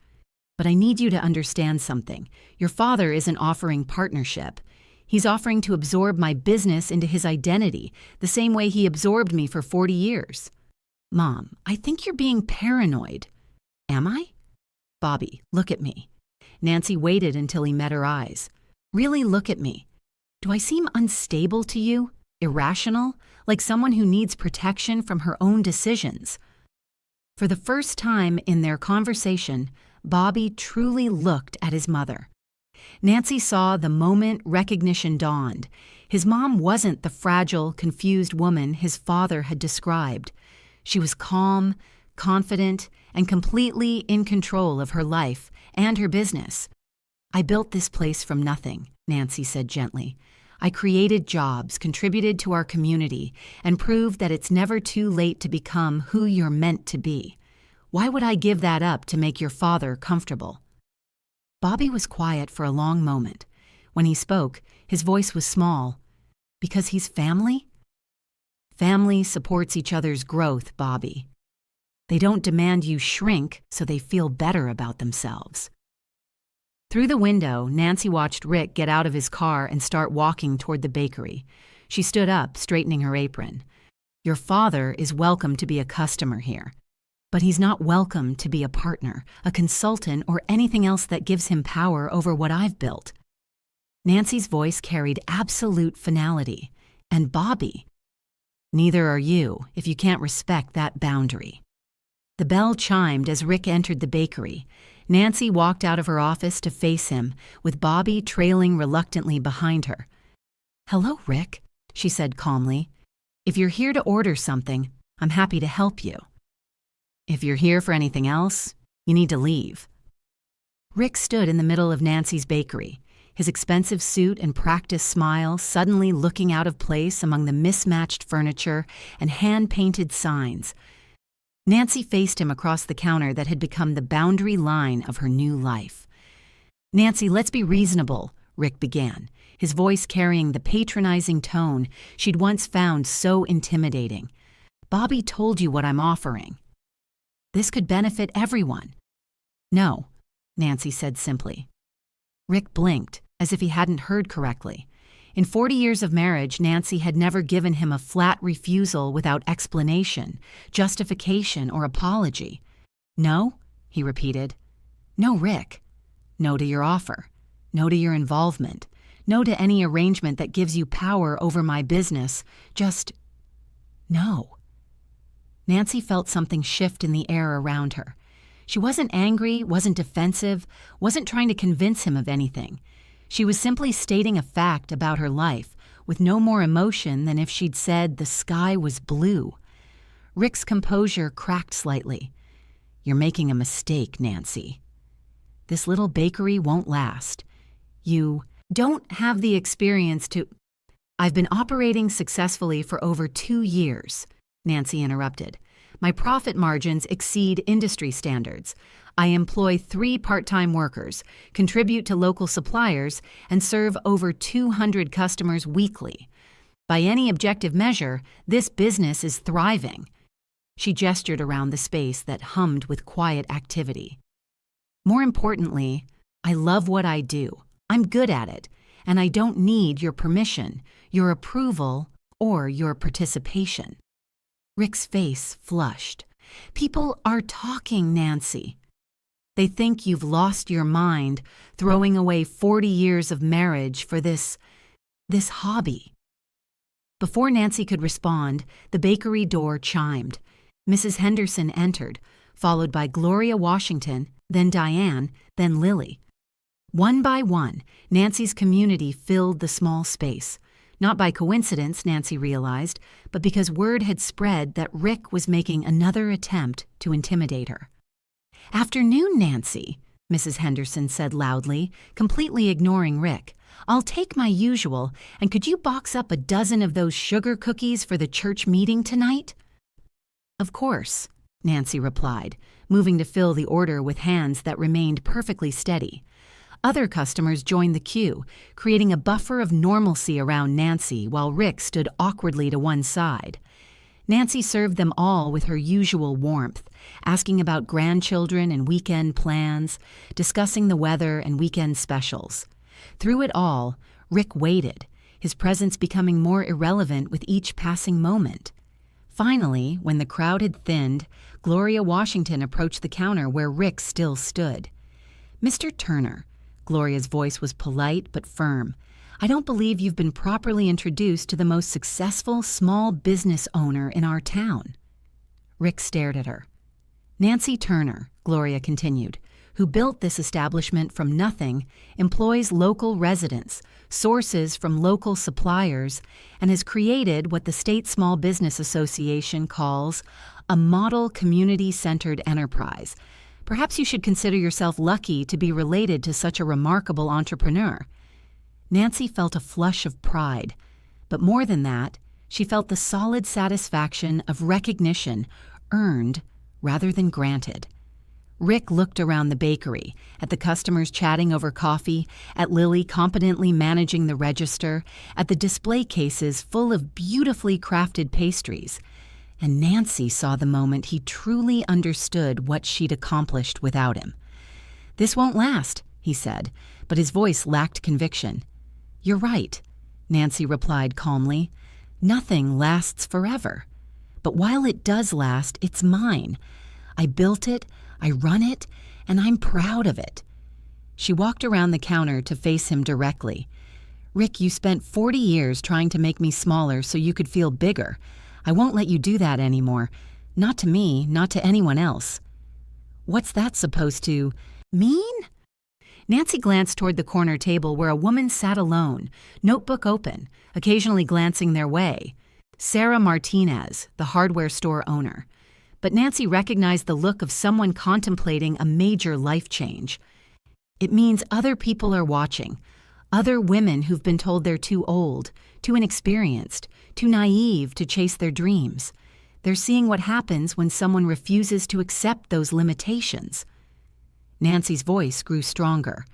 But I need you to understand something. Your father isn't offering partnership. He's offering to absorb my business into his identity, the same way he absorbed me for 40 years. Mom, I think you're being paranoid. Am I? Bobby, look at me. Nancy waited until he met her eyes. Really look at me. Do I seem unstable to you? Irrational? Like someone who needs protection from her own decisions? For the first time in their conversation, Bobby truly looked at his mother. Nancy saw the moment recognition dawned. His mom wasn't the fragile, confused woman his father had described. She was calm, confident, and completely in control of her life and her business. I built this place from nothing, Nancy said gently. I created jobs, contributed to our community, and proved that it's never too late to become who you're meant to be. Why would I give that up to make your father comfortable? Bobby was quiet for a long moment. When he spoke, his voice was small. Because he's family? Family supports each other's growth, Bobby. They don't demand you shrink so they feel better about themselves. Through the window, Nancy watched Rick get out of his car and start walking toward the bakery. She stood up, straightening her apron. Your father is welcome to be a customer here, but he's not welcome to be a partner, a consultant, or anything else that gives him power over what I've built. Nancy's voice carried absolute finality. And Bobby, neither are you if you can't respect that boundary. The bell chimed as Rick entered the bakery. Nancy walked out of her office to face him, with Bobby trailing reluctantly behind her. Hello, Rick, she said calmly. If you're here to order something, I'm happy to help you. If you're here for anything else, you need to leave. Rick stood in the middle of Nancy's bakery, his expensive suit and practiced smile suddenly looking out of place among the mismatched furniture and hand-painted signs. Nancy faced him across the counter that had become the boundary line of her new life. Nancy, let's be reasonable, Rick began, his voice carrying the patronizing tone she'd once found so intimidating. Bobby told you what I'm offering. This could benefit everyone. No, Nancy said simply. Rick blinked, as if he hadn't heard correctly. In 40 years of marriage, Nancy had never given him a flat refusal without explanation, justification, or apology. No, he repeated. No, Rick. No to your offer. No to your involvement. No to any arrangement that gives you power over my business. Just no. Nancy felt something shift in the air around her. She wasn't angry, wasn't defensive, wasn't trying to convince him of anything. She was simply stating a fact about her life, with no more emotion than if she'd said the sky was blue. Rick's composure cracked slightly. You're making a mistake, Nancy. This little bakery won't last. You don't have the experience to... I've been operating successfully for over 2 years, Nancy interrupted. My profit margins exceed industry standards. I employ 3 part-time workers, contribute to local suppliers, and serve over 200 customers weekly. By any objective measure, this business is thriving. She gestured around the space that hummed with quiet activity. More importantly, I love what I do. I'm good at it, and I don't need your permission, your approval, or your participation. Rick's face flushed. People are talking, Nancy. They think you've lost your mind, throwing away 40 years of marriage for this hobby. Before Nancy could respond, the bakery door chimed. Mrs. Henderson entered, followed by Gloria Washington, then Diane, then Lily. One by one, Nancy's community filled the small space. Not by coincidence, Nancy realized, but because word had spread that Rick was making another attempt to intimidate her. "Afternoon, Nancy," Mrs. Henderson said loudly, completely ignoring Rick. "I'll take my usual, and could you box up a dozen of those sugar cookies for the church meeting tonight?" "Of course," Nancy replied, moving to fill the order with hands that remained perfectly steady. Other customers joined the queue, creating a buffer of normalcy around Nancy while Rick stood awkwardly to one side. Nancy served them all with her usual warmth, asking about grandchildren and weekend plans, discussing the weather and weekend specials. Through it all, Rick waited, his presence becoming more irrelevant with each passing moment. Finally, when the crowd had thinned, Gloria Washington approached the counter where Rick still stood. "Mr. Turner," Gloria's voice was polite but firm, "I don't believe you've been properly introduced to the most successful small business owner in our town." Rick stared at her. "Nancy Turner," Gloria continued, "who built this establishment from nothing, employs local residents, sources from local suppliers, and has created what the State Small Business Association calls a model community-centered enterprise. Perhaps you should consider yourself lucky to be related to such a remarkable entrepreneur." Nancy felt a flush of pride, but more than that, she felt the solid satisfaction of recognition earned rather than granted. Rick looked around the bakery, at the customers chatting over coffee, at Lily competently managing the register, at the display cases full of beautifully crafted pastries, and Nancy saw the moment he truly understood what she'd accomplished without him. "This won't last," he said, but his voice lacked conviction. "You're right," Nancy replied calmly. "Nothing lasts forever. But while it does last, it's mine. I built it, I run it, and I'm proud of it." She walked around the counter to face him directly. "Rick, you spent 40 years trying to make me smaller so you could feel bigger. I won't let you do that anymore. Not to me, not to anyone else." "What's that supposed to mean?" Nancy glanced toward the corner table where a woman sat alone, notebook open, occasionally glancing their way. Sarah Martinez, the hardware store owner. But Nancy recognized the look of someone contemplating a major life change. "It means other people are watching. Other women who've been told they're too old, too inexperienced, too naive to chase their dreams. They're seeing what happens when someone refuses to accept those limitations." Nancy's voice grew stronger.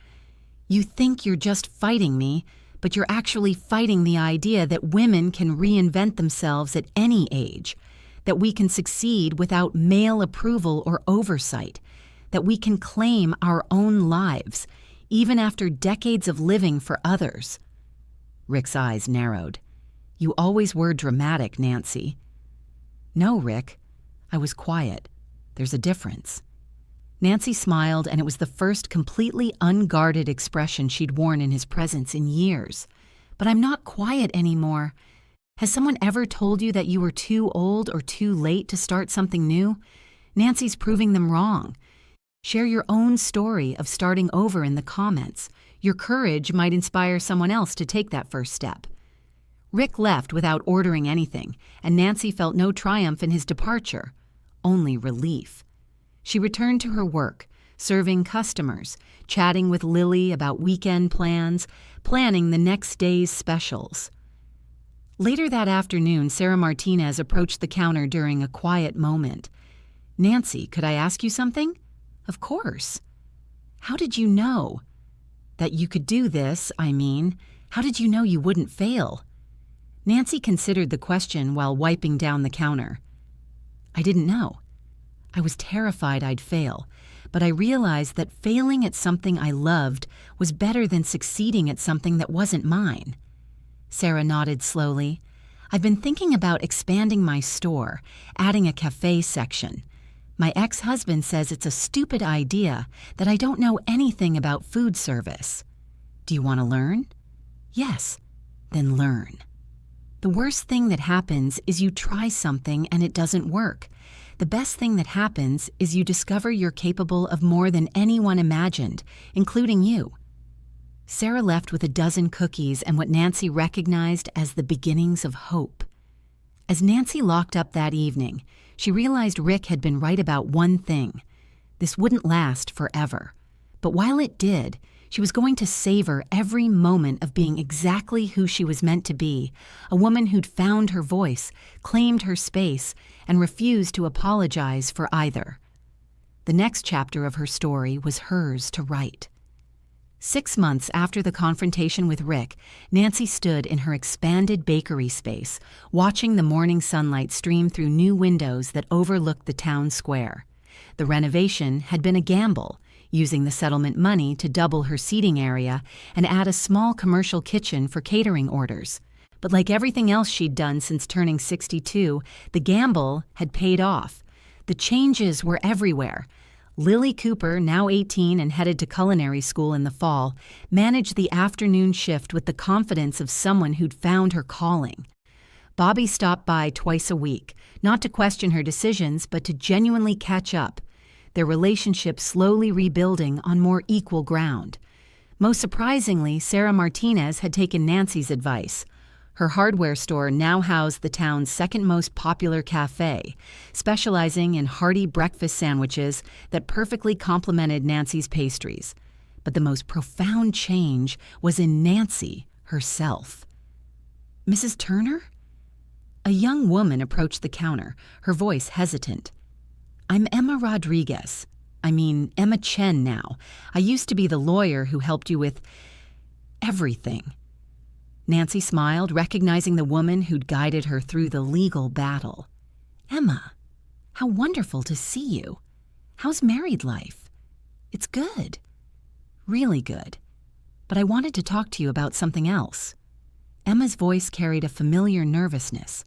"You think you're just fighting me, but you're actually fighting the idea that women can reinvent themselves at any age, that we can succeed without male approval or oversight, that we can claim our own lives, even after decades of living for others." Rick's eyes narrowed. "You always were dramatic, Nancy." "No, Rick. I was quiet. There's a difference." Nancy smiled, and it was the first completely unguarded expression she'd worn in his presence in years. "But I'm not quiet anymore. Has someone ever told you that you were too old or too late to start something new? Nancy's proving them wrong. Share your own story of starting over in the comments. Your courage might inspire someone else to take that first step." Rick left without ordering anything, and Nancy felt no triumph in his departure, only relief. She returned to her work, serving customers, chatting with Lily about weekend plans, planning the next day's specials. Later that afternoon, Sarah Martinez approached the counter during a quiet moment. "Nancy, could I ask you something?" "Of course." "How did you know?" "That you could do this, I mean. How did you know you wouldn't fail?" Nancy considered the question while wiping down the counter. "I didn't know. I was terrified I'd fail, but I realized that failing at something I loved was better than succeeding at something that wasn't mine." Sarah nodded slowly. "I've been thinking about expanding my store, adding a cafe section. My ex-husband says it's a stupid idea, that I don't know anything about food service." "Do you want to learn?" "Yes." "Then learn. The worst thing that happens is you try something and it doesn't work. The best thing that happens is you discover you're capable of more than anyone imagined, including you." Sarah left with a dozen cookies and what Nancy recognized as the beginnings of hope. As Nancy locked up that evening, she realized Rick had been right about one thing. This wouldn't last forever. But while it did, she was going to savor every moment of being exactly who she was meant to be, a woman who'd found her voice, claimed her space, and refused to apologize for either. The next chapter of her story was hers to write. 6 months after the confrontation with Rick, Nancy stood in her expanded bakery space, watching the morning sunlight stream through new windows that overlooked the town square. The renovation had been a gamble, using the settlement money to double her seating area and add a small commercial kitchen for catering orders. But like everything else she'd done since turning 62, the gamble had paid off. The changes were everywhere. Lily Cooper, now 18 and headed to culinary school in the fall, managed the afternoon shift with the confidence of someone who'd found her calling. Bobby stopped by twice a week, not to question her decisions, but to genuinely catch up, their relationship slowly rebuilding on more equal ground. Most surprisingly, Sarah Martinez had taken Nancy's advice. Her hardware store now housed the town's second most popular cafe, specializing in hearty breakfast sandwiches that perfectly complemented Nancy's pastries. But the most profound change was in Nancy herself. "Mrs. Turner?" A young woman approached the counter, her voice hesitant. "I'm Emma Rodriguez. Emma Chen now. I used to be the lawyer who helped you with everything." Nancy smiled, recognizing the woman who'd guided her through the legal battle. "Emma, how wonderful to see you. How's married life?" "It's good. Really good. But I wanted to talk to you about something else." Emma's voice carried a familiar nervousness.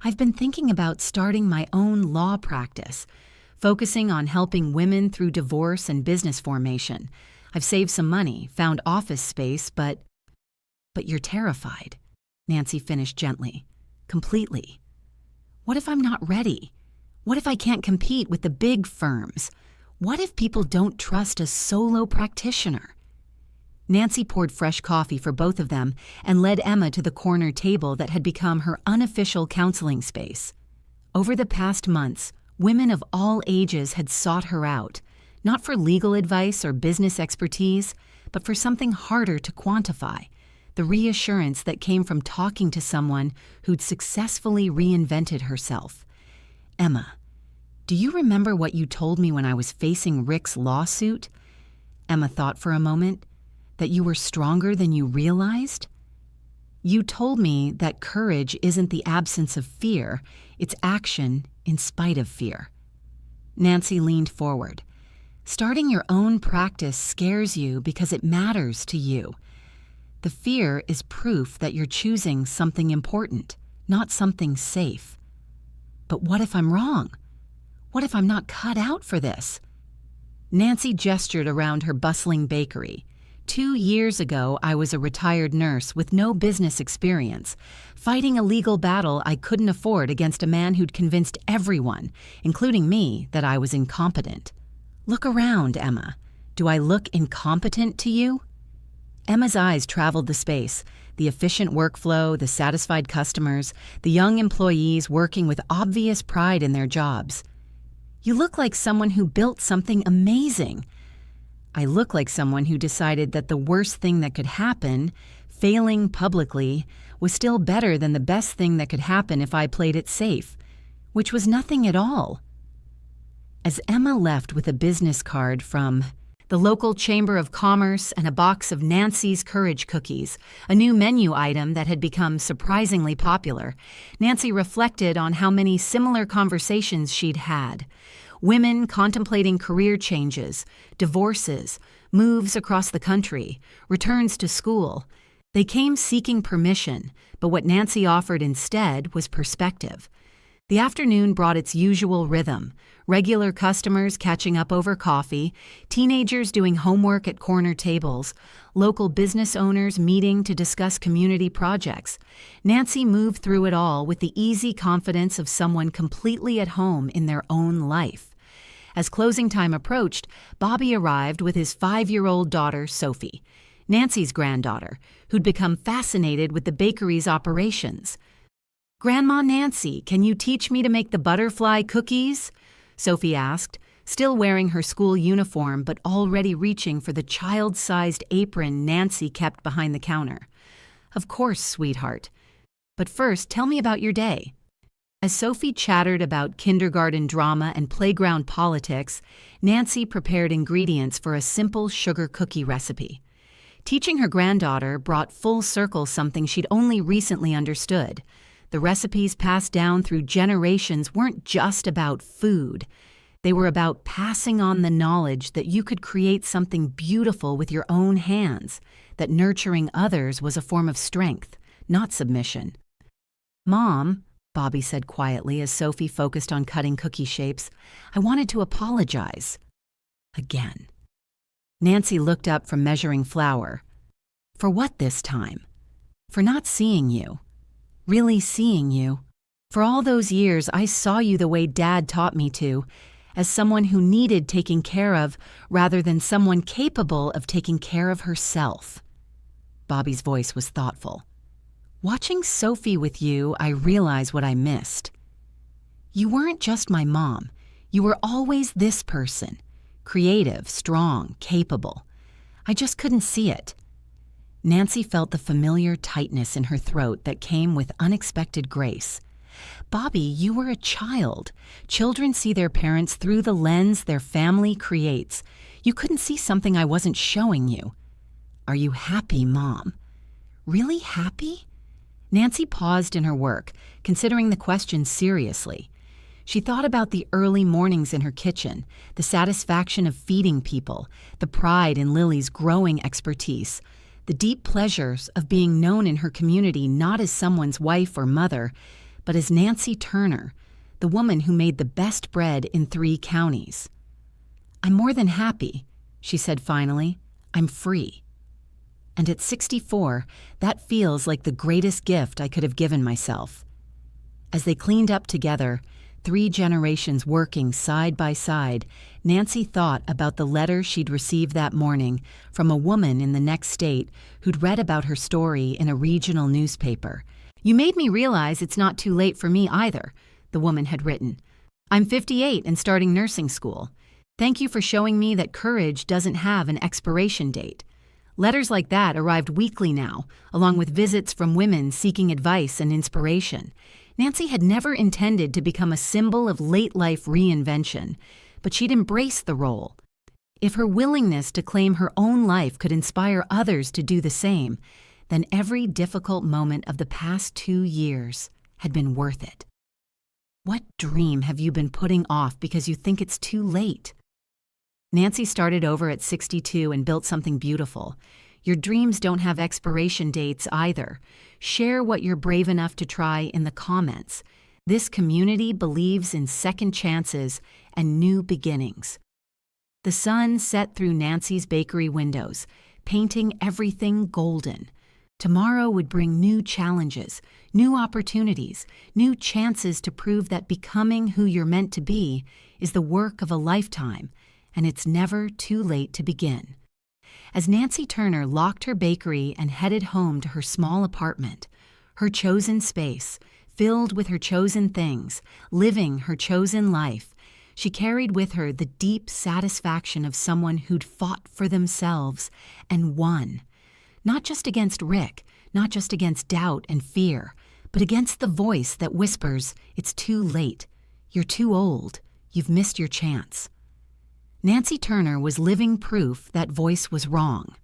"I've been thinking about starting my own law practice, focusing on helping women through divorce and business formation. I've saved some money, found office space, but you're terrified," Nancy finished gently. "Completely. What if I'm not ready? What if I can't compete with the big firms? What if people don't trust a solo practitioner?" Nancy poured fresh coffee for both of them and led Emma to the corner table that had become her unofficial counseling space. Over the past months, women of all ages had sought her out, not for legal advice or business expertise, but for something harder to quantify, the reassurance that came from talking to someone who'd successfully reinvented herself. "Emma, do you remember what you told me when I was facing Rick's lawsuit?" Emma thought for a moment. "That you were stronger than you realized?" "You told me that courage isn't the absence of fear, it's action in spite of fear." Nancy leaned forward. "Starting your own practice scares you because it matters to you. The fear is proof that you're choosing something important, not something safe. But what if I'm wrong? What if I'm not cut out for this?" Nancy gestured around her bustling bakery. 2 years ago, I was a retired nurse with no business experience, fighting a legal battle I couldn't afford against a man who'd convinced everyone, including me, that I was incompetent. "Look around, Emma. Do I look incompetent to you?" Emma's eyes traveled the space, the efficient workflow, the satisfied customers, the young employees working with obvious pride in their jobs. "You look like someone who built something amazing." "I look like someone who decided that the worst thing that could happen, failing publicly, was still better than the best thing that could happen if I played it safe, which was nothing at all." As Emma left with a business card from the local Chamber of Commerce and a box of Nancy's Courage cookies, a new menu item that had become surprisingly popular, Nancy reflected on how many similar conversations she'd had. Women contemplating career changes, divorces, moves across the country, returns to school. They came seeking permission, but what Nancy offered instead was perspective. The afternoon brought its usual rhythm, regular customers catching up over coffee, teenagers doing homework at corner tables, local business owners meeting to discuss community projects. Nancy moved through it all with the easy confidence of someone completely at home in their own life. As closing time approached, Bobby arrived with his 5-year-old daughter, Sophie. Nancy's granddaughter, who'd become fascinated with the bakery's operations. "Grandma Nancy, can you teach me to make the butterfly cookies?" Sophie asked, still wearing her school uniform but already reaching for the child-sized apron Nancy kept behind the counter. "Of course, sweetheart. But first, tell me about your day." As Sophie chattered about kindergarten drama and playground politics, Nancy prepared ingredients for a simple sugar cookie recipe. Teaching her granddaughter brought full circle something she'd only recently understood. The recipes passed down through generations weren't just about food. They were about passing on the knowledge that you could create something beautiful with your own hands, that nurturing others was a form of strength, not submission. "Mom," Bobby said quietly as Sophie focused on cutting cookie shapes, "I wanted to apologize." Again. Nancy looked up from measuring flour. "For what this time?" "For not seeing you. Really seeing you. For all those years, I saw you the way Dad taught me to, as someone who needed taking care of rather than someone capable of taking care of herself." Bobby's voice was thoughtful. "Watching Sophie with you, I realize what I missed. You weren't just my mom. You were always this person. Creative, strong, capable. I just couldn't see it." Nancy felt the familiar tightness in her throat that came with unexpected grace. "Bobby, you were a child. Children see their parents through the lens their family creates. You couldn't see something I wasn't showing you. Are you happy, Mom? Really happy?" Nancy paused in her work, considering the question seriously. She thought about the early mornings in her kitchen, the satisfaction of feeding people, the pride in Lily's growing expertise, the deep pleasures of being known in her community not as someone's wife or mother, but as Nancy Turner, the woman who made the best bread in 3 counties. "I'm more than happy," she said finally. "I'm free. And at 64, that feels like the greatest gift I could have given myself." As they cleaned up together, 3 generations working side by side, Nancy thought about the letter she'd received that morning from a woman in the next state who'd read about her story in a regional newspaper. "You made me realize it's not too late for me either," the woman had written. "I'm 58 and starting nursing school. Thank you for showing me that courage doesn't have an expiration date." Letters like that arrived weekly now, along with visits from women seeking advice and inspiration. Nancy had never intended to become a symbol of late-life reinvention, but she'd embraced the role. If her willingness to claim her own life could inspire others to do the same, then every difficult moment of the past 2 years had been worth it. What dream have you been putting off because you think it's too late? Nancy started over at 62 and built something beautiful. Your dreams don't have expiration dates either. Share what you're brave enough to try in the comments. This community believes in second chances and new beginnings. The sun set through Nancy's bakery windows, painting everything golden. Tomorrow would bring new challenges, new opportunities, new chances to prove that becoming who you're meant to be is the work of a lifetime, and it's never too late to begin. As Nancy Turner locked her bakery and headed home to her small apartment, her chosen space, filled with her chosen things, living her chosen life, she carried with her the deep satisfaction of someone who'd fought for themselves and won. Not just against Rick, not just against doubt and fear, but against the voice that whispers, "It's too late. You're too old. You've missed your chance." Nancy Turner was living proof that voice was wrong.